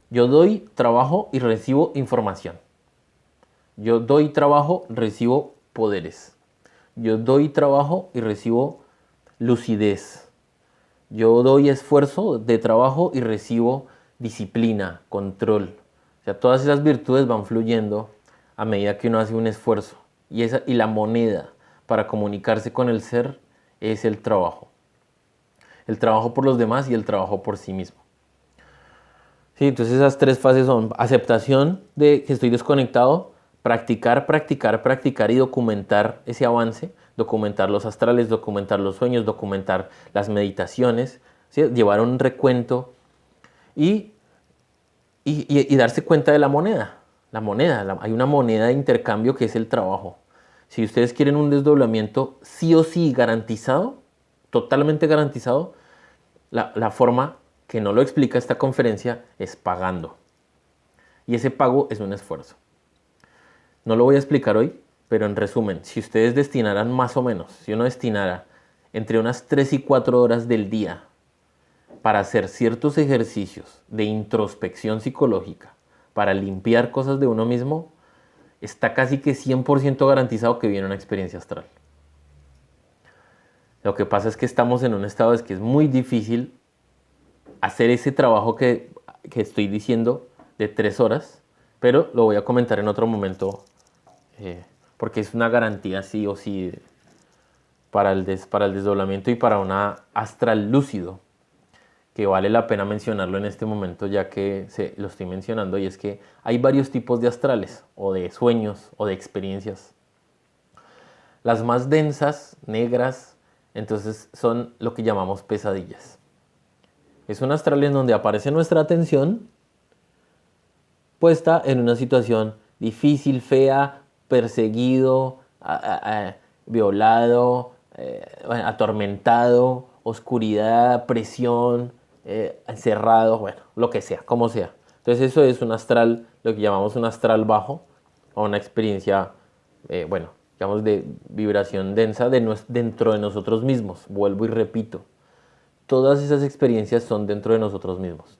Yo doy trabajo y recibo información. Yo doy trabajo, recibo poderes. Yo doy trabajo y recibo lucidez. Yo doy esfuerzo de trabajo y recibo disciplina, control. O sea, todas esas virtudes van fluyendo a medida que uno hace un esfuerzo. Y la moneda para comunicarse con el ser es el trabajo. El trabajo por los demás y el trabajo por sí mismo. Sí, entonces esas tres fases son aceptación de que estoy desconectado, practicar, practicar, practicar y documentar ese avance, documentar los astrales, documentar los sueños, documentar las meditaciones, ¿sí? Llevar un recuento y darse cuenta de la moneda. Hay una moneda de intercambio que es el trabajo. Si ustedes quieren un desdoblamiento sí o sí garantizado, totalmente garantizado, la forma que no lo explica esta conferencia es pagando. Y ese pago es un esfuerzo. No lo voy a explicar hoy, pero en resumen, si ustedes destinaran más o menos, si uno destinara entre unas 3 y 4 horas del día para hacer ciertos ejercicios de introspección psicológica, para limpiar cosas de uno mismo, está casi que 100% garantizado que viene una experiencia astral. Lo que pasa es que estamos en un estado de que es muy difícil hacer ese trabajo que estoy diciendo de 3 horas, pero lo voy a comentar en otro momento porque es una garantía sí o sí para el desdoblamiento y para una astral lúcido, que vale la pena mencionarlo en este momento ya que lo estoy mencionando, y es que hay varios tipos de astrales o de sueños o de experiencias. Las más densas, negras, entonces son lo que llamamos pesadillas. Es un astral en donde aparece nuestra atención puesta en una situación difícil, fea, perseguido, violado, atormentado, oscuridad, presión, encerrado, bueno, lo que sea, como sea. Entonces eso es un astral, lo que llamamos un astral bajo, o una experiencia, digamos de vibración densa dentro de nosotros mismos. Vuelvo y repito. Todas esas experiencias son dentro de nosotros mismos.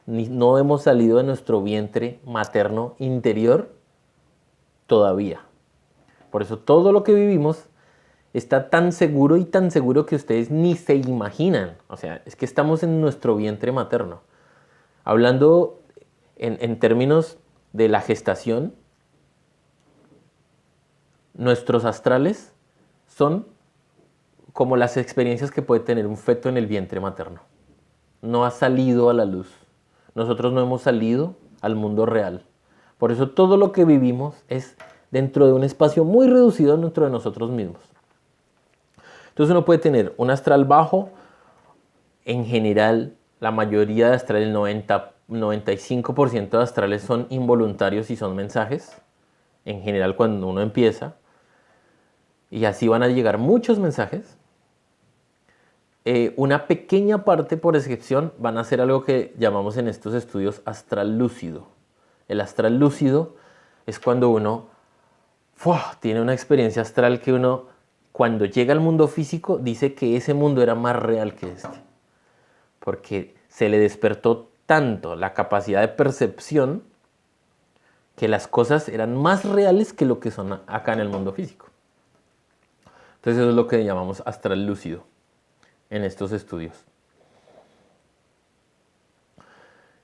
No hemos salido de nuestro vientre materno interior todavía. Por eso todo lo que vivimos está tan seguro y tan seguro que ustedes ni se imaginan. O sea, es que estamos en nuestro vientre materno. Hablando en términos de la gestación, nuestros astrales son como las experiencias que puede tener un feto en el vientre materno. No ha salido a la luz. Nosotros no hemos salido al mundo real. Por eso todo lo que vivimos es dentro de un espacio muy reducido dentro de nosotros mismos. Entonces uno puede tener un astral bajo. En general, la mayoría de astrales, el 95% de astrales son involuntarios y son mensajes. En general, cuando uno empieza. Y así van a llegar muchos mensajes. Una pequeña parte, por excepción, van a ser algo que llamamos en estos estudios astral lúcido. El astral lúcido es cuando uno tiene una experiencia astral que uno, cuando llega al mundo físico, dice que ese mundo era más real que este. Porque se le despertó tanto la capacidad de percepción que las cosas eran más reales que lo que son acá en el mundo físico. Entonces eso es lo que llamamos astral lúcido en estos estudios.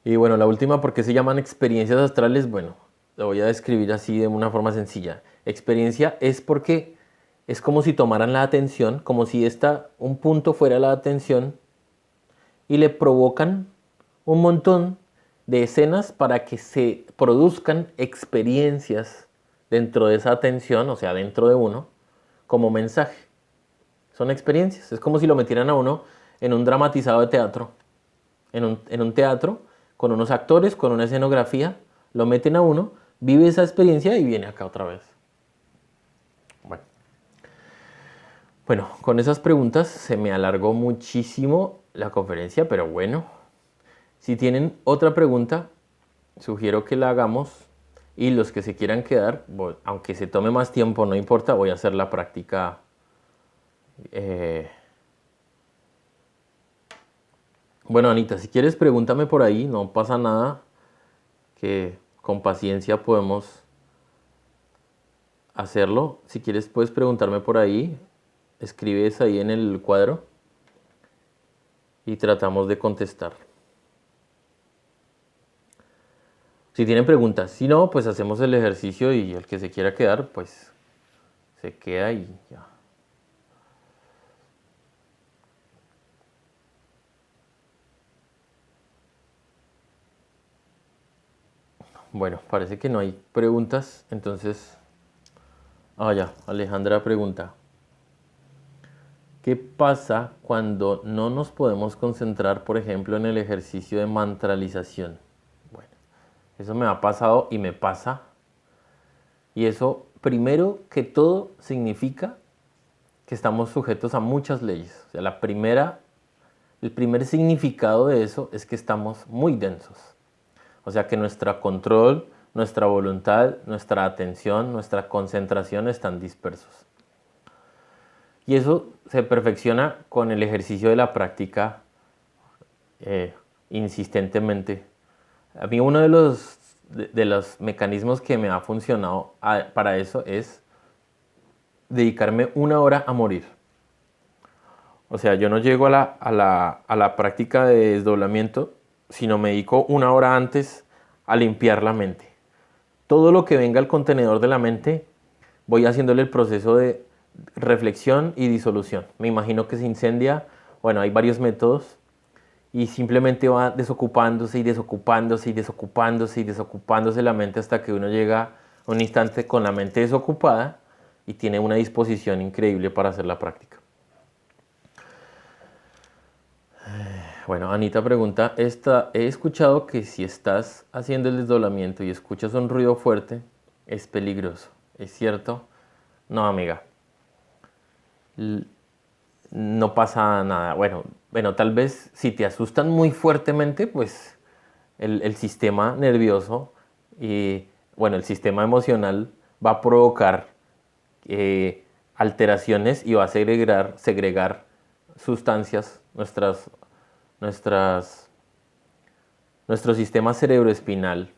Y bueno, la última, ¿por qué se llaman experiencias astrales? Bueno, lo voy a describir así de una forma sencilla. Experiencia es porque es como si tomaran la atención, como si un punto fuera la atención, y le provocan un montón de escenas para que se produzcan experiencias dentro de esa atención, o sea, dentro de uno, como mensaje. Son experiencias. Es como si lo metieran a uno en un dramatizado de teatro en un teatro, con unos actores, con una escenografía, lo meten a uno, vive esa experiencia y viene acá otra vez. Bueno, con esas preguntas se me alargó muchísimo la conferencia, pero bueno, si tienen otra pregunta, sugiero que la hagamos y los que se quieran quedar, aunque se tome más tiempo, no importa, voy a hacer la práctica. Bueno, Anita, si quieres pregúntame por ahí, no pasa nada, que con paciencia podemos hacerlo. Si quieres puedes preguntarme por ahí, escribes ahí en el cuadro y tratamos de contestar. Si tienen preguntas, si no, pues hacemos el ejercicio y el que se quiera quedar, pues se queda y ya. Bueno, parece que no hay preguntas, entonces... ya, Alejandra pregunta. ¿Qué pasa cuando no nos podemos concentrar, por ejemplo, en el ejercicio de mantralización? Bueno, eso me ha pasado y me pasa. Y eso, primero que todo, significa que estamos sujetos a muchas leyes. O sea, el primer significado de eso es que estamos muy densos. O sea que nuestro control, nuestra voluntad, nuestra atención, nuestra concentración están dispersos. Y eso se perfecciona con el ejercicio de la práctica insistentemente. A mí uno de los mecanismos que me ha funcionado para eso es dedicarme 1 hora a morir. O sea, yo no llego a la práctica de desdoblamiento, sino me dedico 1 hora antes a limpiar la mente. Todo lo que venga al contenedor de la mente, voy haciéndole el proceso de reflexión y disolución. Me imagino que se incendia, bueno, hay varios métodos, y simplemente va desocupándose y desocupándose y desocupándose y desocupándose la mente hasta que uno llega a un instante con la mente desocupada y tiene una disposición increíble para hacer la práctica. Bueno, Anita pregunta, he escuchado que si estás haciendo el desdoblamiento y escuchas un ruido fuerte, es peligroso. ¿Es cierto? No, amiga. No pasa nada. Bueno, tal vez si te asustan muy fuertemente, pues el sistema nervioso y, bueno, el sistema emocional va a provocar alteraciones y va a segregar sustancias, nuestro sistema cerebroespinal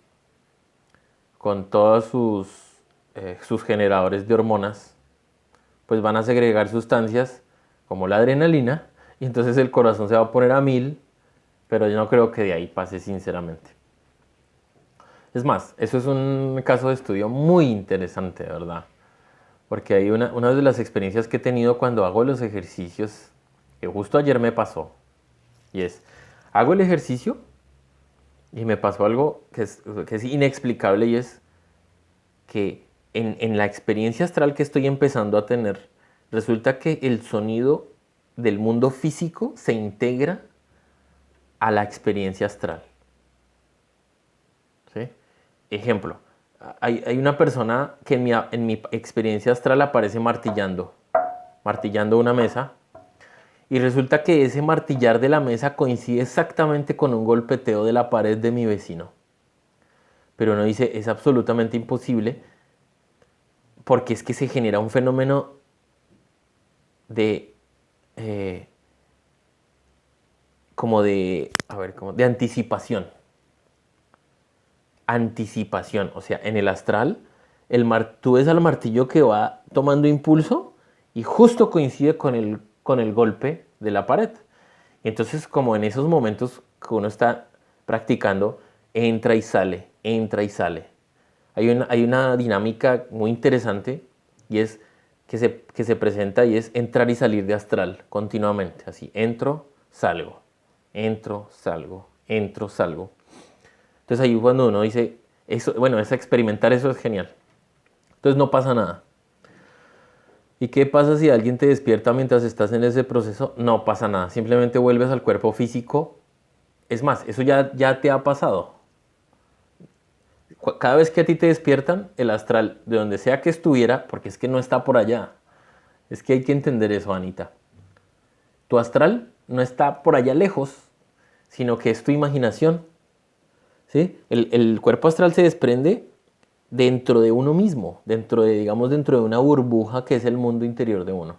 con todos sus generadores de hormonas, pues van a segregar sustancias como la adrenalina y entonces el corazón se va a poner a 1000, pero yo no creo que de ahí pase sinceramente. Es más, eso es un caso de estudio muy interesante, ¿verdad? Porque hay una de las experiencias que he tenido cuando hago los ejercicios, que justo ayer me pasó, y es, hago el ejercicio y me pasó algo que es inexplicable, y es que en la experiencia astral que estoy empezando a tener, resulta que el sonido del mundo físico se integra a la experiencia astral. ¿Sí? Ejemplo, hay una persona que en mi experiencia astral aparece martillando una mesa, y resulta que ese martillar de la mesa coincide exactamente con un golpeteo de la pared de mi vecino. Pero uno dice, es absolutamente imposible, porque es que se genera un fenómeno de de anticipación. Anticipación, o sea, en el astral, tú ves al martillo que va tomando impulso y justo coincide con el golpe de la pared. Entonces, como en esos momentos que uno está practicando, entra y sale, entra y sale. Hay una dinámica muy interesante, y es que se presenta, y es entrar y salir de astral continuamente. Así, entro, salgo, entro, salgo, entro, salgo. Entonces ahí cuando uno dice, experimentar eso es genial. Entonces no pasa nada. ¿Y qué pasa si alguien te despierta mientras estás en ese proceso? No pasa nada. Simplemente vuelves al cuerpo físico Es más, eso ya te ha pasado. Cada vez que a ti te despiertan, el astral, de donde sea que estuviera, porque es que no está por allá. Es que hay que entender eso, Anita. Tu astral no está por allá lejos, sino que es tu imaginación. ¿Sí? El cuerpo astral se desprende dentro de uno mismo, digamos, dentro de una burbuja que es el mundo interior de uno.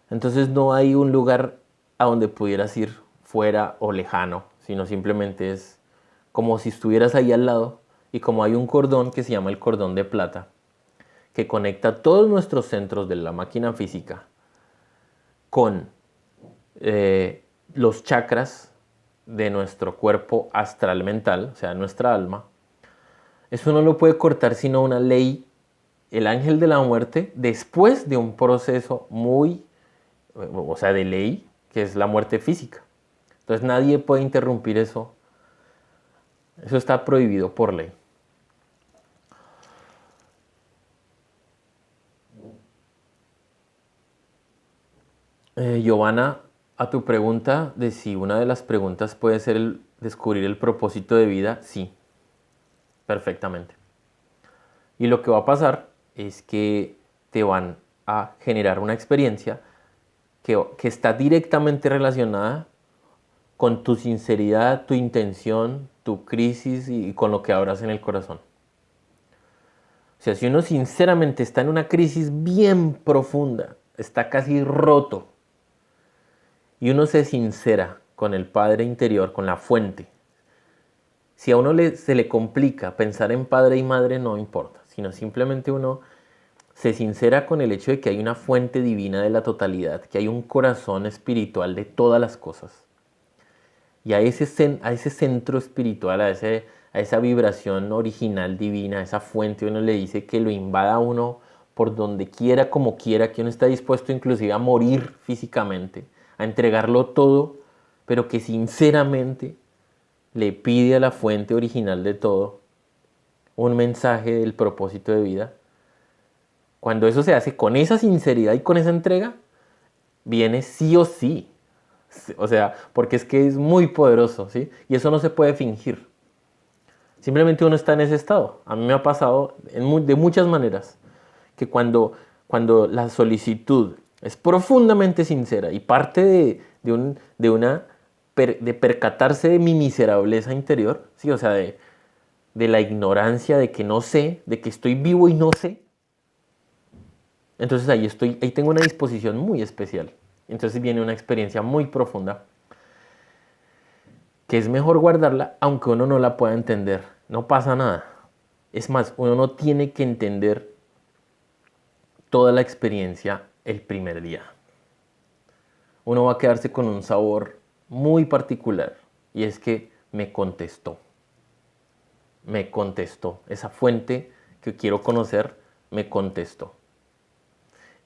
Entonces no hay un lugar a donde pudieras ir fuera o lejano, sino simplemente es como si estuvieras ahí al lado y como hay un cordón que se llama el cordón de plata, que conecta todos nuestros centros de la máquina física con los chakras de nuestro cuerpo astral mental, o sea, nuestra alma. Eso no lo puede cortar sino una ley, el ángel de la muerte, después de un proceso o sea, de ley, que es la muerte física. Entonces nadie puede interrumpir eso. Eso está prohibido por ley. Giovanna, a tu pregunta de si una de las preguntas puede ser el descubrir el propósito de vida, sí, perfectamente. Y lo que va a pasar es que te van a generar una experiencia que está directamente relacionada con tu sinceridad, tu intención, tu crisis y con lo que abras en el corazón. O sea, si uno sinceramente está en una crisis bien profunda, está casi roto, y uno se sincera con el Padre interior, con la fuente, si a uno se le complica pensar en padre y madre, no importa, sino simplemente uno se sincera con el hecho de que hay una fuente divina de la totalidad, que hay un corazón espiritual de todas las cosas. Y a ese centro espiritual, a esa vibración original divina, a esa fuente, uno le dice que lo invada a uno por donde quiera, como quiera, que uno está dispuesto inclusive a morir físicamente, a entregarlo todo, pero que sinceramente le pide a la fuente original de todo un mensaje del propósito de vida. Cuando eso se hace con esa sinceridad y con esa entrega, viene sí o sí. O sea, porque es que es muy poderoso, ¿sí? Y eso no se puede fingir. Simplemente uno está en ese estado. A mí me ha pasado de muchas maneras que cuando la solicitud es profundamente sincera y parte de percatarse de mi miserableza interior, ¿sí? O sea, de la ignorancia, de que no sé, de que estoy vivo y no sé, entonces ahí tengo una disposición muy especial. Entonces viene una experiencia muy profunda que es mejor guardarla aunque uno no la pueda entender. No pasa nada. Es más, uno no tiene que entender toda la experiencia el primer día. Uno va a quedarse con un sabor muy particular y es que me contestó. Me contestó. Esa fuente que quiero conocer me contestó.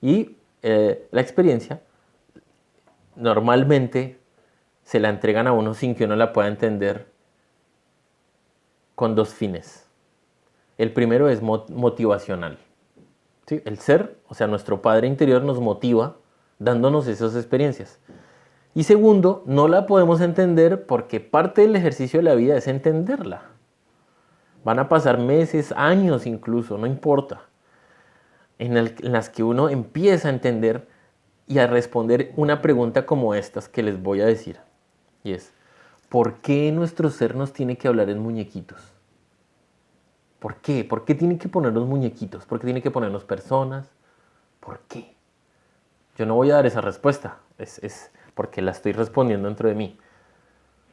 Y la experiencia normalmente se la entregan a uno sin que uno la pueda entender con dos fines. El primero es motivacional. ¿Sí? El ser, o sea, nuestro Padre interior nos motiva dándonos esas experiencias. Y segundo, no la podemos entender porque parte del ejercicio de la vida es entenderla. Van a pasar meses, años incluso, no importa, en las que uno empieza a entender y a responder una pregunta como estas que les voy a decir. Y es, ¿por qué nuestro ser nos tiene que hablar en muñequitos? ¿Por qué? ¿Por qué tiene que ponernos muñequitos? ¿Por qué tiene que ponernos personas? ¿Por qué? Yo no voy a dar esa respuesta. Es porque la estoy respondiendo dentro de mí.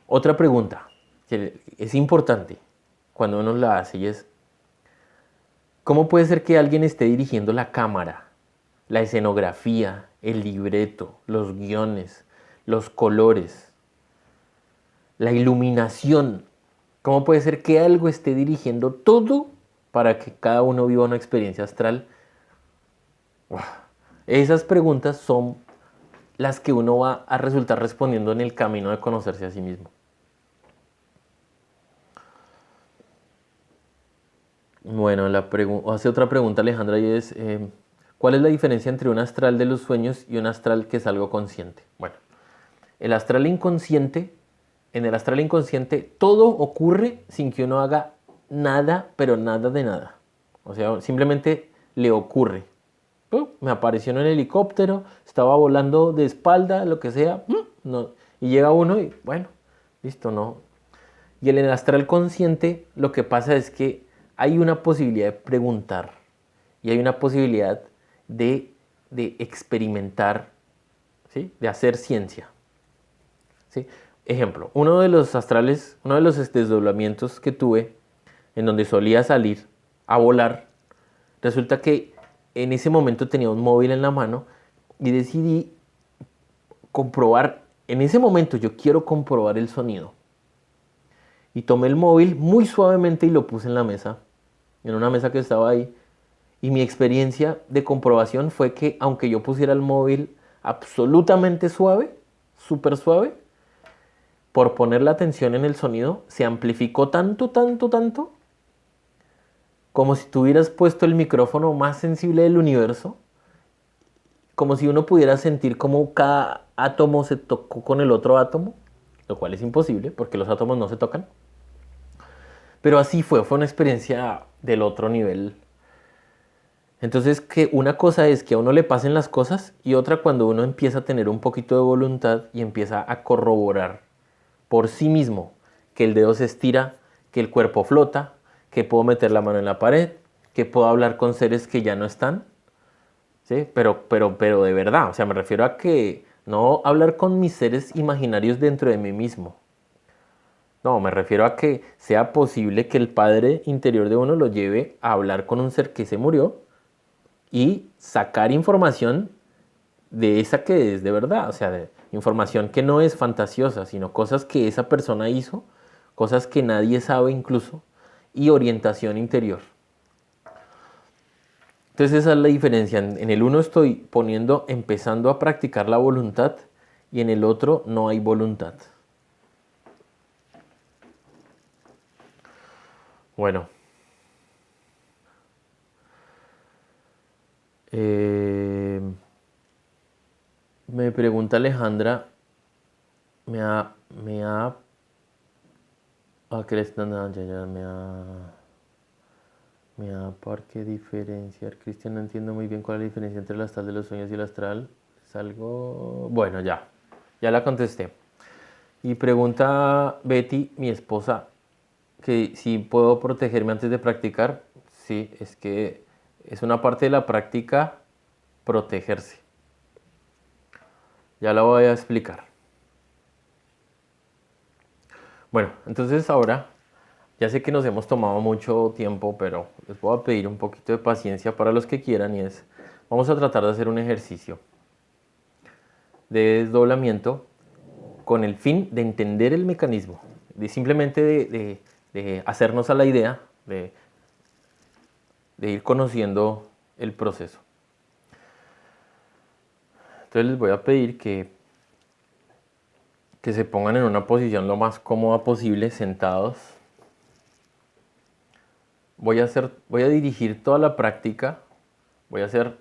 Otra pregunta que es importante cuando uno la hace y es, ¿cómo puede ser que alguien esté dirigiendo la cámara, la escenografía, el libreto, los guiones, los colores, la iluminación? ¿Cómo puede ser que algo esté dirigiendo todo para que cada uno viva una experiencia astral? Esas preguntas son las que uno va a resultar respondiendo en el camino de conocerse a sí mismo. Bueno, hace otra pregunta Alejandra y es, ¿cuál es la diferencia entre un astral de los sueños y un astral que es algo consciente? Bueno, el astral inconsciente en el astral inconsciente todo ocurre sin que uno haga nada, pero nada de nada. O sea, simplemente le ocurre. Me apareció en el helicóptero, estaba volando de espalda, lo que sea, no. Y llega uno y bueno, listo, no. Y en el astral consciente lo que pasa es que hay una posibilidad de preguntar y hay una posibilidad de, de experimentar, ¿sí? De hacer ciencia. ¿Sí? Ejemplo, uno de los astrales, uno de los desdoblamientos que tuve, en donde solía salir a volar, resulta que en ese momento tenía un móvil en la mano y decidí comprobar, en ese momento yo quiero comprobar el sonido. Y tomé el móvil muy suavemente y lo puse en la mesa, en una mesa que estaba ahí. Y mi experiencia de comprobación fue que aunque yo pusiera el móvil absolutamente suave, súper suave, por poner la atención en el sonido, se amplificó tanto, tanto, tanto, como si tuvieras puesto el micrófono más sensible del universo, como si uno pudiera sentir cómo cada átomo se tocó con el otro átomo, lo cual es imposible porque los átomos no se tocan. Pero así fue una experiencia del otro nivel. Entonces, que una cosa es que a uno le pasen las cosas y otra cuando uno empieza a tener un poquito de voluntad y empieza a corroborar por sí mismo que el dedo se estira, que el cuerpo flota, que puedo meter la mano en la pared, que puedo hablar con seres que ya no están, ¿sí? Pero de verdad, o sea, me refiero a que no hablar con mis seres imaginarios dentro de mí mismo. No, me refiero a que sea posible que el padre interior de uno lo lleve a hablar con un ser que se murió y sacar información de esa que es de verdad, o sea, de información que no es fantasiosa, sino cosas que esa persona hizo, cosas que nadie sabe incluso, y orientación interior. Entonces esa es la diferencia. En el uno estoy poniendo, empezando a practicar la voluntad y en el otro no hay voluntad. Bueno. Me pregunta Alejandra, me ha, ¿qué le están dando? Ya, ¿por qué diferenciar? Cristian, no entiendo muy bien cuál es la diferencia entre el astral de los sueños y el astral. Es algo, bueno, ya la contesté. Y pregunta Betty, mi esposa, que si puedo protegerme antes de practicar. Sí, es que es una parte de la práctica protegerse. Ya la voy a explicar. Bueno, entonces ahora, ya sé que nos hemos tomado mucho tiempo, pero les voy a pedir un poquito de paciencia para los que quieran y es, vamos a tratar de hacer un ejercicio de desdoblamiento con el fin de entender el mecanismo, de simplemente de hacernos a la idea de ir conociendo el proceso. Entonces les voy a pedir que se pongan en una posición lo más cómoda posible, sentados. Voy a dirigir toda la práctica, voy a hacer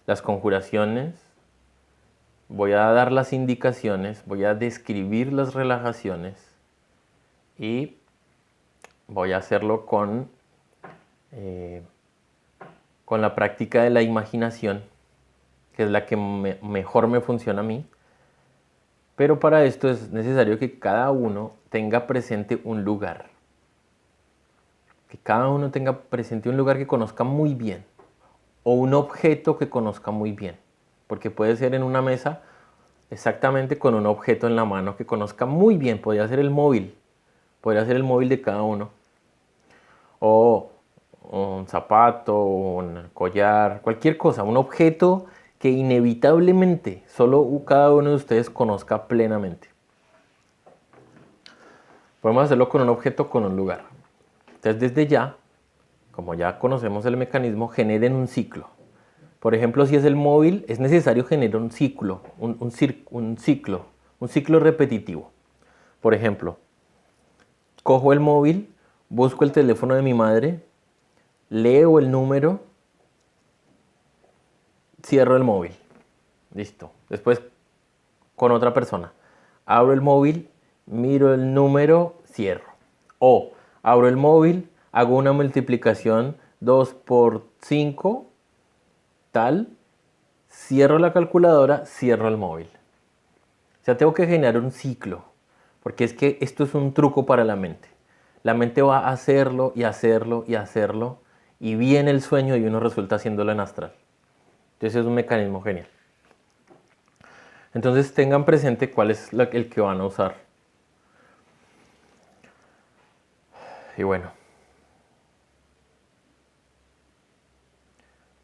las conjuraciones, voy a dar las indicaciones, voy a describir las relajaciones y voy a hacerlo con la práctica de la imaginación, que es la que mejor me funciona a mí. Pero para esto es necesario que cada uno tenga presente un lugar. Que cada uno tenga presente un lugar que conozca muy bien. O un objeto que conozca muy bien. Porque puede ser en una mesa exactamente con un objeto en la mano que conozca muy bien. Podría ser el móvil. Podría ser el móvil de cada uno. O un zapato, un collar, cualquier cosa. Un objeto que inevitablemente solo cada uno de ustedes conozca plenamente. Podemos hacerlo con un objeto, con un lugar. Entonces desde ya, como ya conocemos el mecanismo, generen un ciclo. Por ejemplo, si es el móvil, es necesario generar un ciclo, un ciclo repetitivo. Por ejemplo, cojo el móvil, busco el teléfono de mi madre, leo el número, cierro el móvil. Listo. Después con otra persona. Abro el móvil, miro el número, cierro. O abro el móvil, hago una multiplicación 2 por 5, tal, cierro la calculadora, cierro el móvil. O sea, tengo que generar un ciclo, porque es que esto es un truco para la mente. La mente va a hacerlo y hacerlo y hacerlo, y viene el sueño y uno resulta haciéndolo en astral. Entonces es un mecanismo genial. Entonces tengan presente cuál es el que van a usar. Y bueno,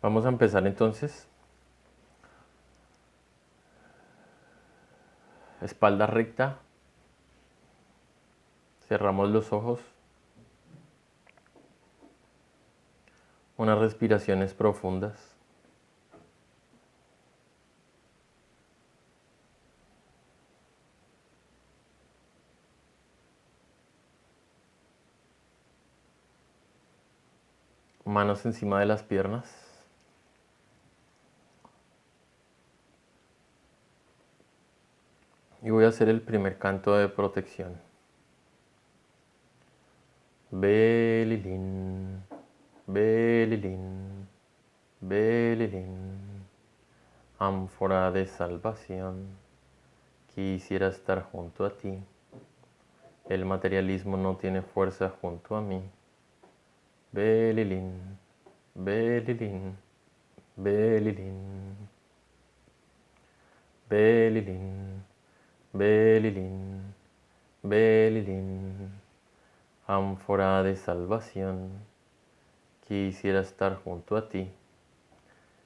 vamos a empezar entonces. Espalda recta. Cerramos los ojos. Unas respiraciones profundas. Manos encima de las piernas. Y voy a hacer el primer canto de protección. Belilín, belilín, belilín. Ánfora de salvación. Quisiera estar junto a ti. El materialismo no tiene fuerza junto a mí. Belilín, belilín, belilín. Belilín, belilín, belilín. Ánfora de salvación. Quisiera estar junto a ti.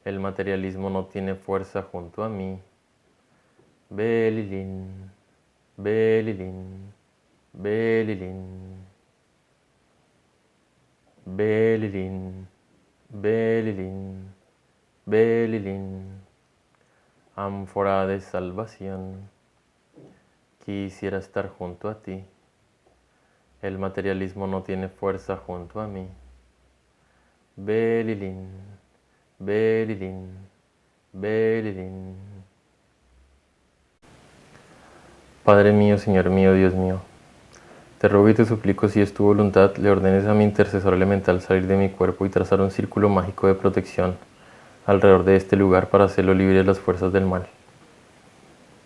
El materialismo no tiene fuerza junto a mí. Belilín, belilín, belilín. Belilín, belilín, belilín. Ánfora de salvación. Quisiera estar junto a ti. El materialismo no tiene fuerza junto a mí. Belilín, belilín, belilín. Padre mío, Señor mío, Dios mío, te ruego y te suplico, si es tu voluntad, le ordenes a mi intercesor elemental salir de mi cuerpo y trazar un círculo mágico de protección alrededor de este lugar para hacerlo libre de las fuerzas del mal.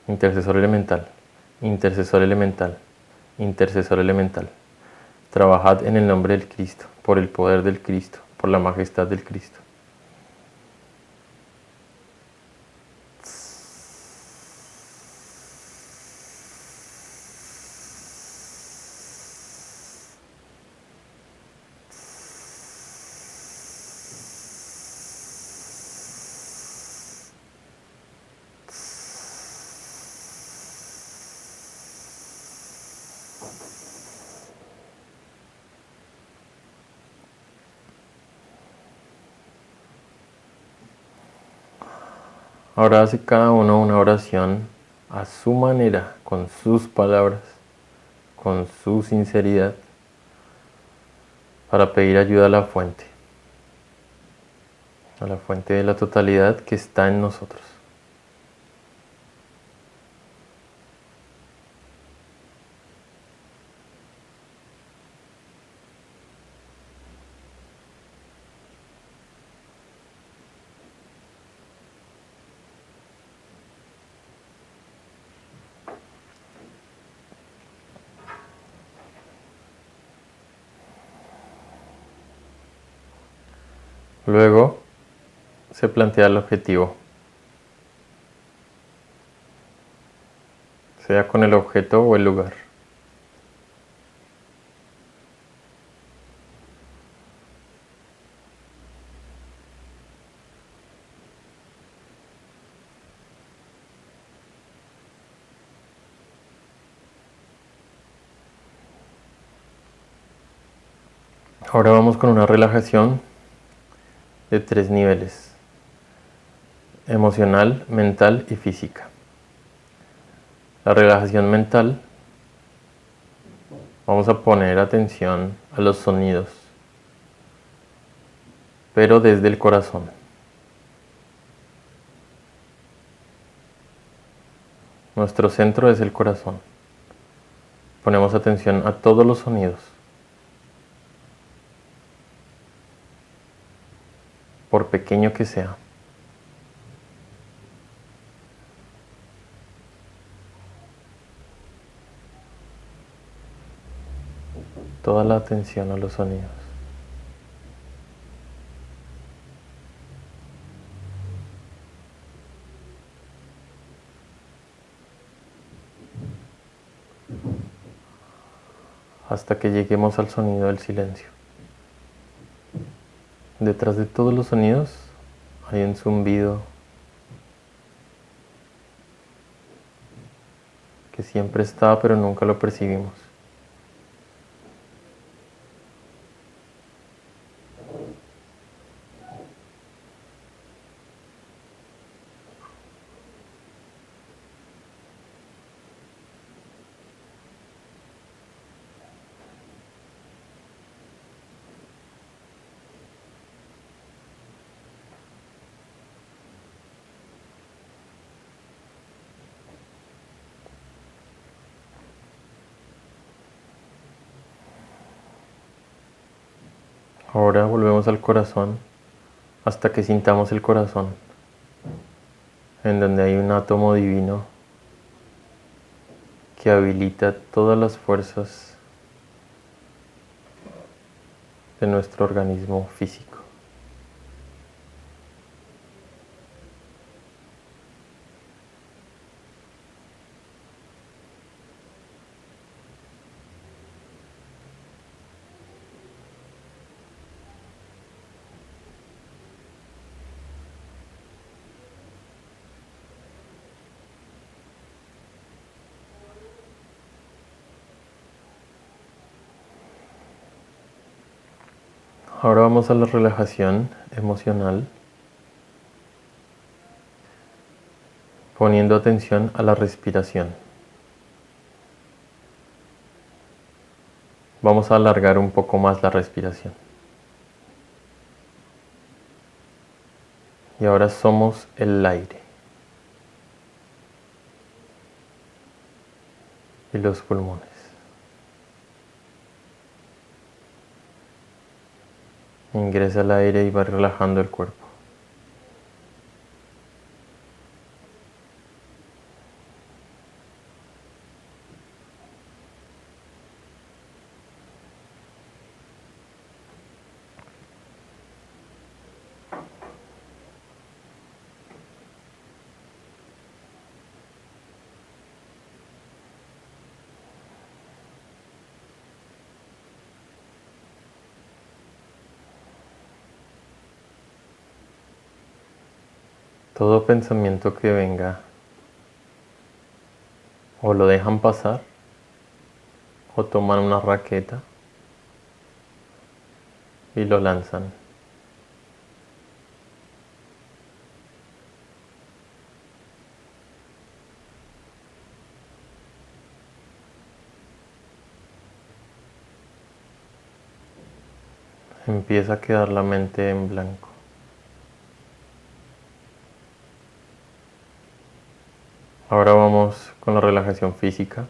Intercesor elemental, intercesor elemental, intercesor elemental. Trabajad en el nombre del Cristo, por el poder del Cristo, por la majestad del Cristo. Ahora hace cada uno una oración a su manera, con sus palabras, con su sinceridad, para pedir ayuda a la fuente de la totalidad que está en nosotros. Luego se plantea el objetivo, sea con el objeto o el lugar. Ahora vamos con una relajación de 3 niveles: emocional, mental y física. La relajación mental, vamos a poner atención a los sonidos, pero desde el corazón. Nuestro centro es el corazón. Ponemos atención a todos los sonidos, por pequeño que sea. Toda la atención a los sonidos. Hasta que lleguemos al sonido del silencio. Detrás de todos los sonidos hay un zumbido que siempre está, pero nunca lo percibimos. Ahora volvemos al corazón hasta que sintamos el corazón, en donde hay un átomo divino que habilita todas las fuerzas de nuestro organismo físico. Ahora vamos a la relajación emocional, poniendo atención a la respiración. Vamos a alargar un poco más la respiración. Y ahora somos el aire y los pulmones. Ingresa el aire y va relajando el cuerpo. Todo pensamiento que venga o lo dejan pasar o toman una raqueta y lo lanzan. Empieza a quedar la mente en blanco. Ahora vamos con la relajación física.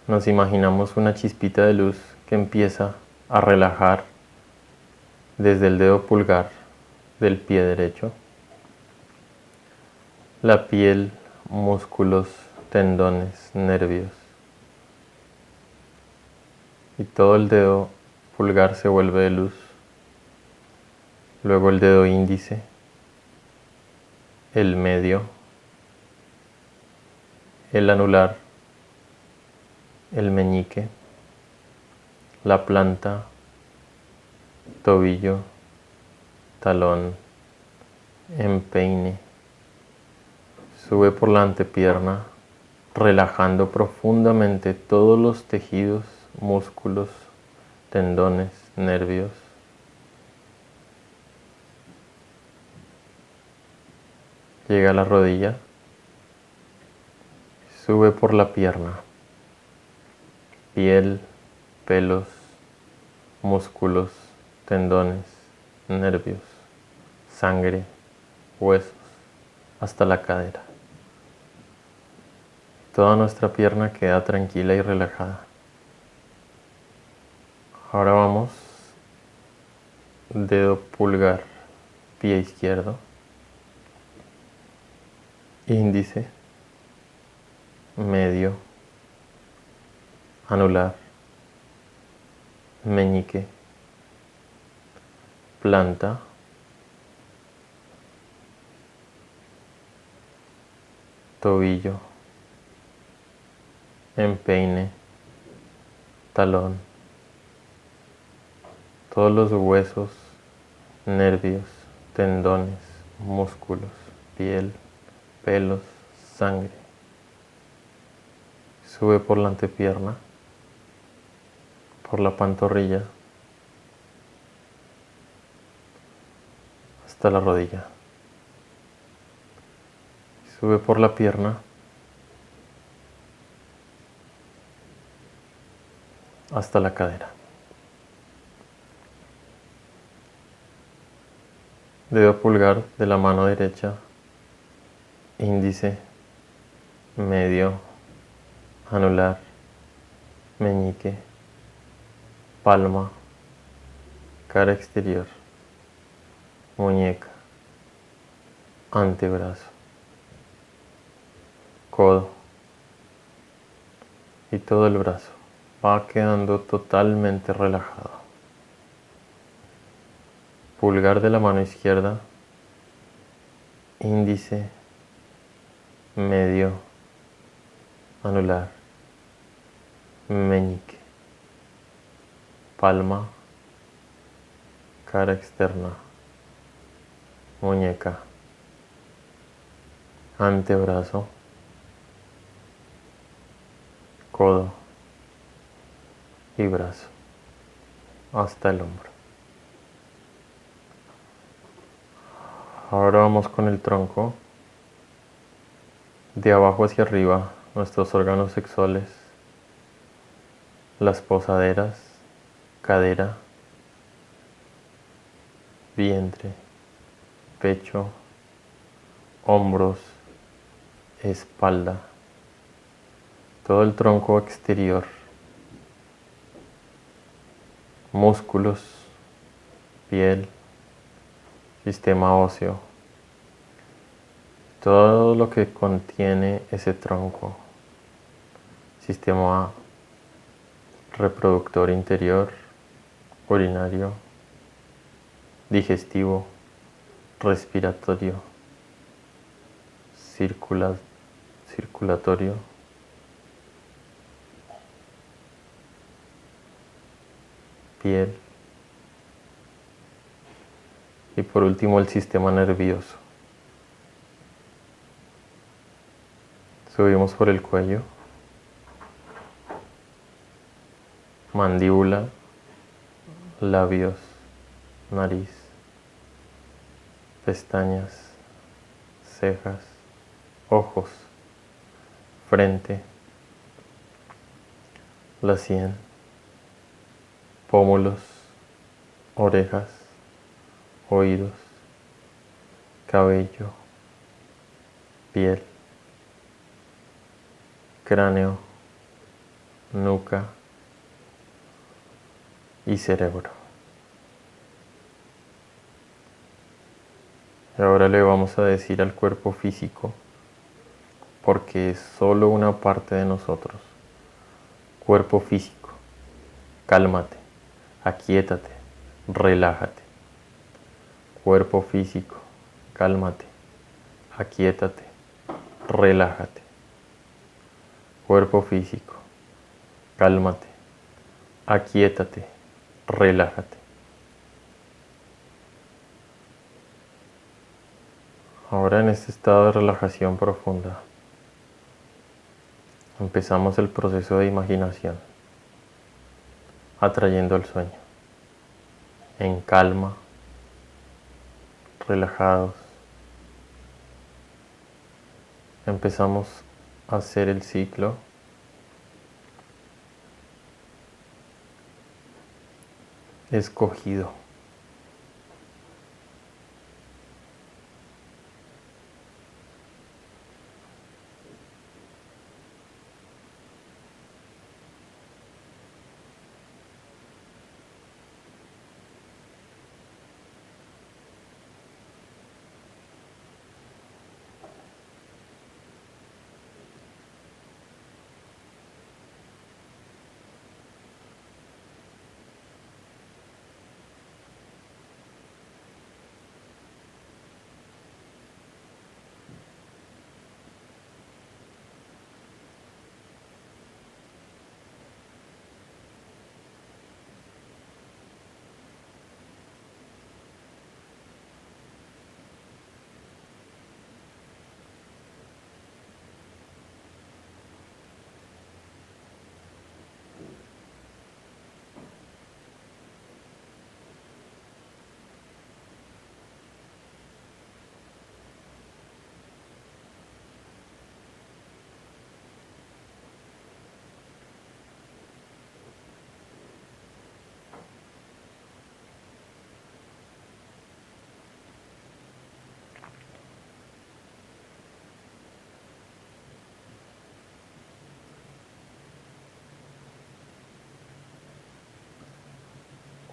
Nos imaginamos una chispita de luz que empieza a relajar desde el dedo pulgar del pie derecho, la piel, músculos, tendones, nervios. Y todo el dedo pulgar se vuelve de luz. Luego el dedo índice, el medio, el anular, el meñique, la planta, tobillo, talón, empeine. Sube por la antepierna, relajando profundamente todos los tejidos, músculos, tendones, nervios. Llega a la rodilla, sube por la pierna, piel, pelos, músculos, tendones, nervios, sangre, huesos, hasta la cadera. Toda nuestra pierna queda tranquila y relajada. Ahora vamos, dedo pulgar, pie izquierdo, índice, medio, anular, meñique, planta, tobillo, empeine, talón, todos los huesos, nervios, tendones, músculos, piel, pelos, sangre. Sube por la antepierna, por la pantorrilla, hasta la rodilla. Sube por la pierna, hasta la cadera. Dedo pulgar de la mano derecha, índice, medio, anular, meñique, palma, cara exterior, muñeca, antebrazo, codo y todo el brazo va quedando totalmente relajado. Pulgar de la mano izquierda, índice, medio, anular, meñique, palma, cara externa, muñeca, antebrazo, codo y brazo hasta el hombro. Ahora vamos con el tronco, de abajo hacia arriba, nuestros órganos sexuales, las posaderas, cadera, vientre, pecho, hombros, espalda, todo el tronco exterior, músculos, piel, sistema óseo, todo lo que contiene ese tronco, sistema reproductor interior, urinario, digestivo, respiratorio, circulatorio, piel y por último el sistema nervioso. Subimos por el cuello, mandíbula, labios, nariz, pestañas, cejas, ojos, frente, la sien, pómulos, orejas, oídos, cabello, piel, cráneo, nuca y cerebro. Y ahora le vamos a decir al cuerpo físico, porque es solo una parte de nosotros. Cuerpo físico, cálmate, aquíétate, relájate. Cuerpo físico, cálmate, aquíétate, relájate. Cuerpo físico, cálmate, aquíétate, relájate. Ahora en este estado de relajación profunda, empezamos el proceso de imaginación, atrayendo el sueño, en calma, relajados. Empezamos a hacer el ciclo escogido.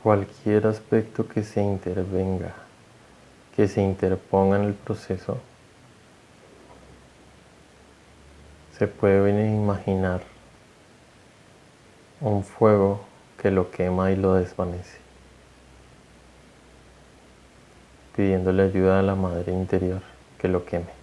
cualquier aspecto que se intervenga, que se interponga en el proceso, se puede imaginar un fuego que lo quema y lo desvanece, pidiéndole ayuda a la madre interior que lo queme.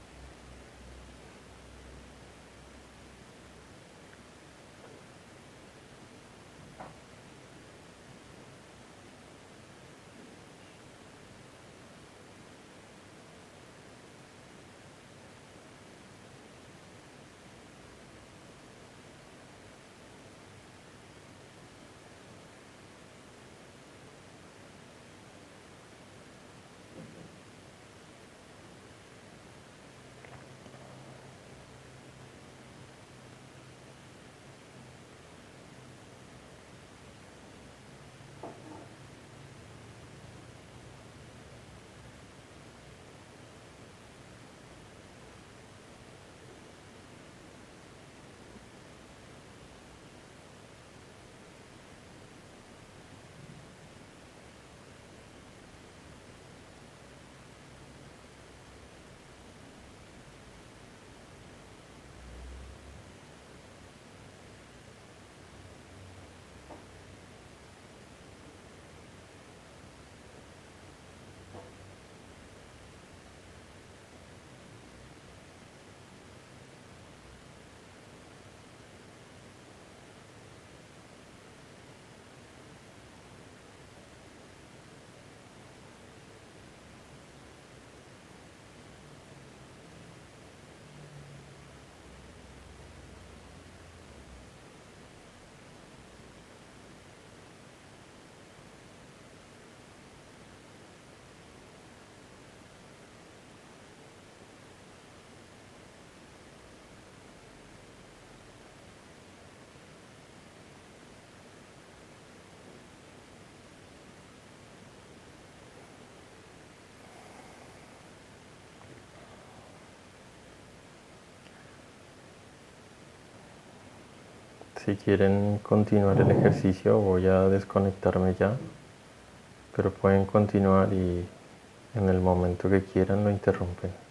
Si quieren continuar el ejercicio, voy a desconectarme ya, pero pueden continuar y en el momento que quieran lo interrumpen.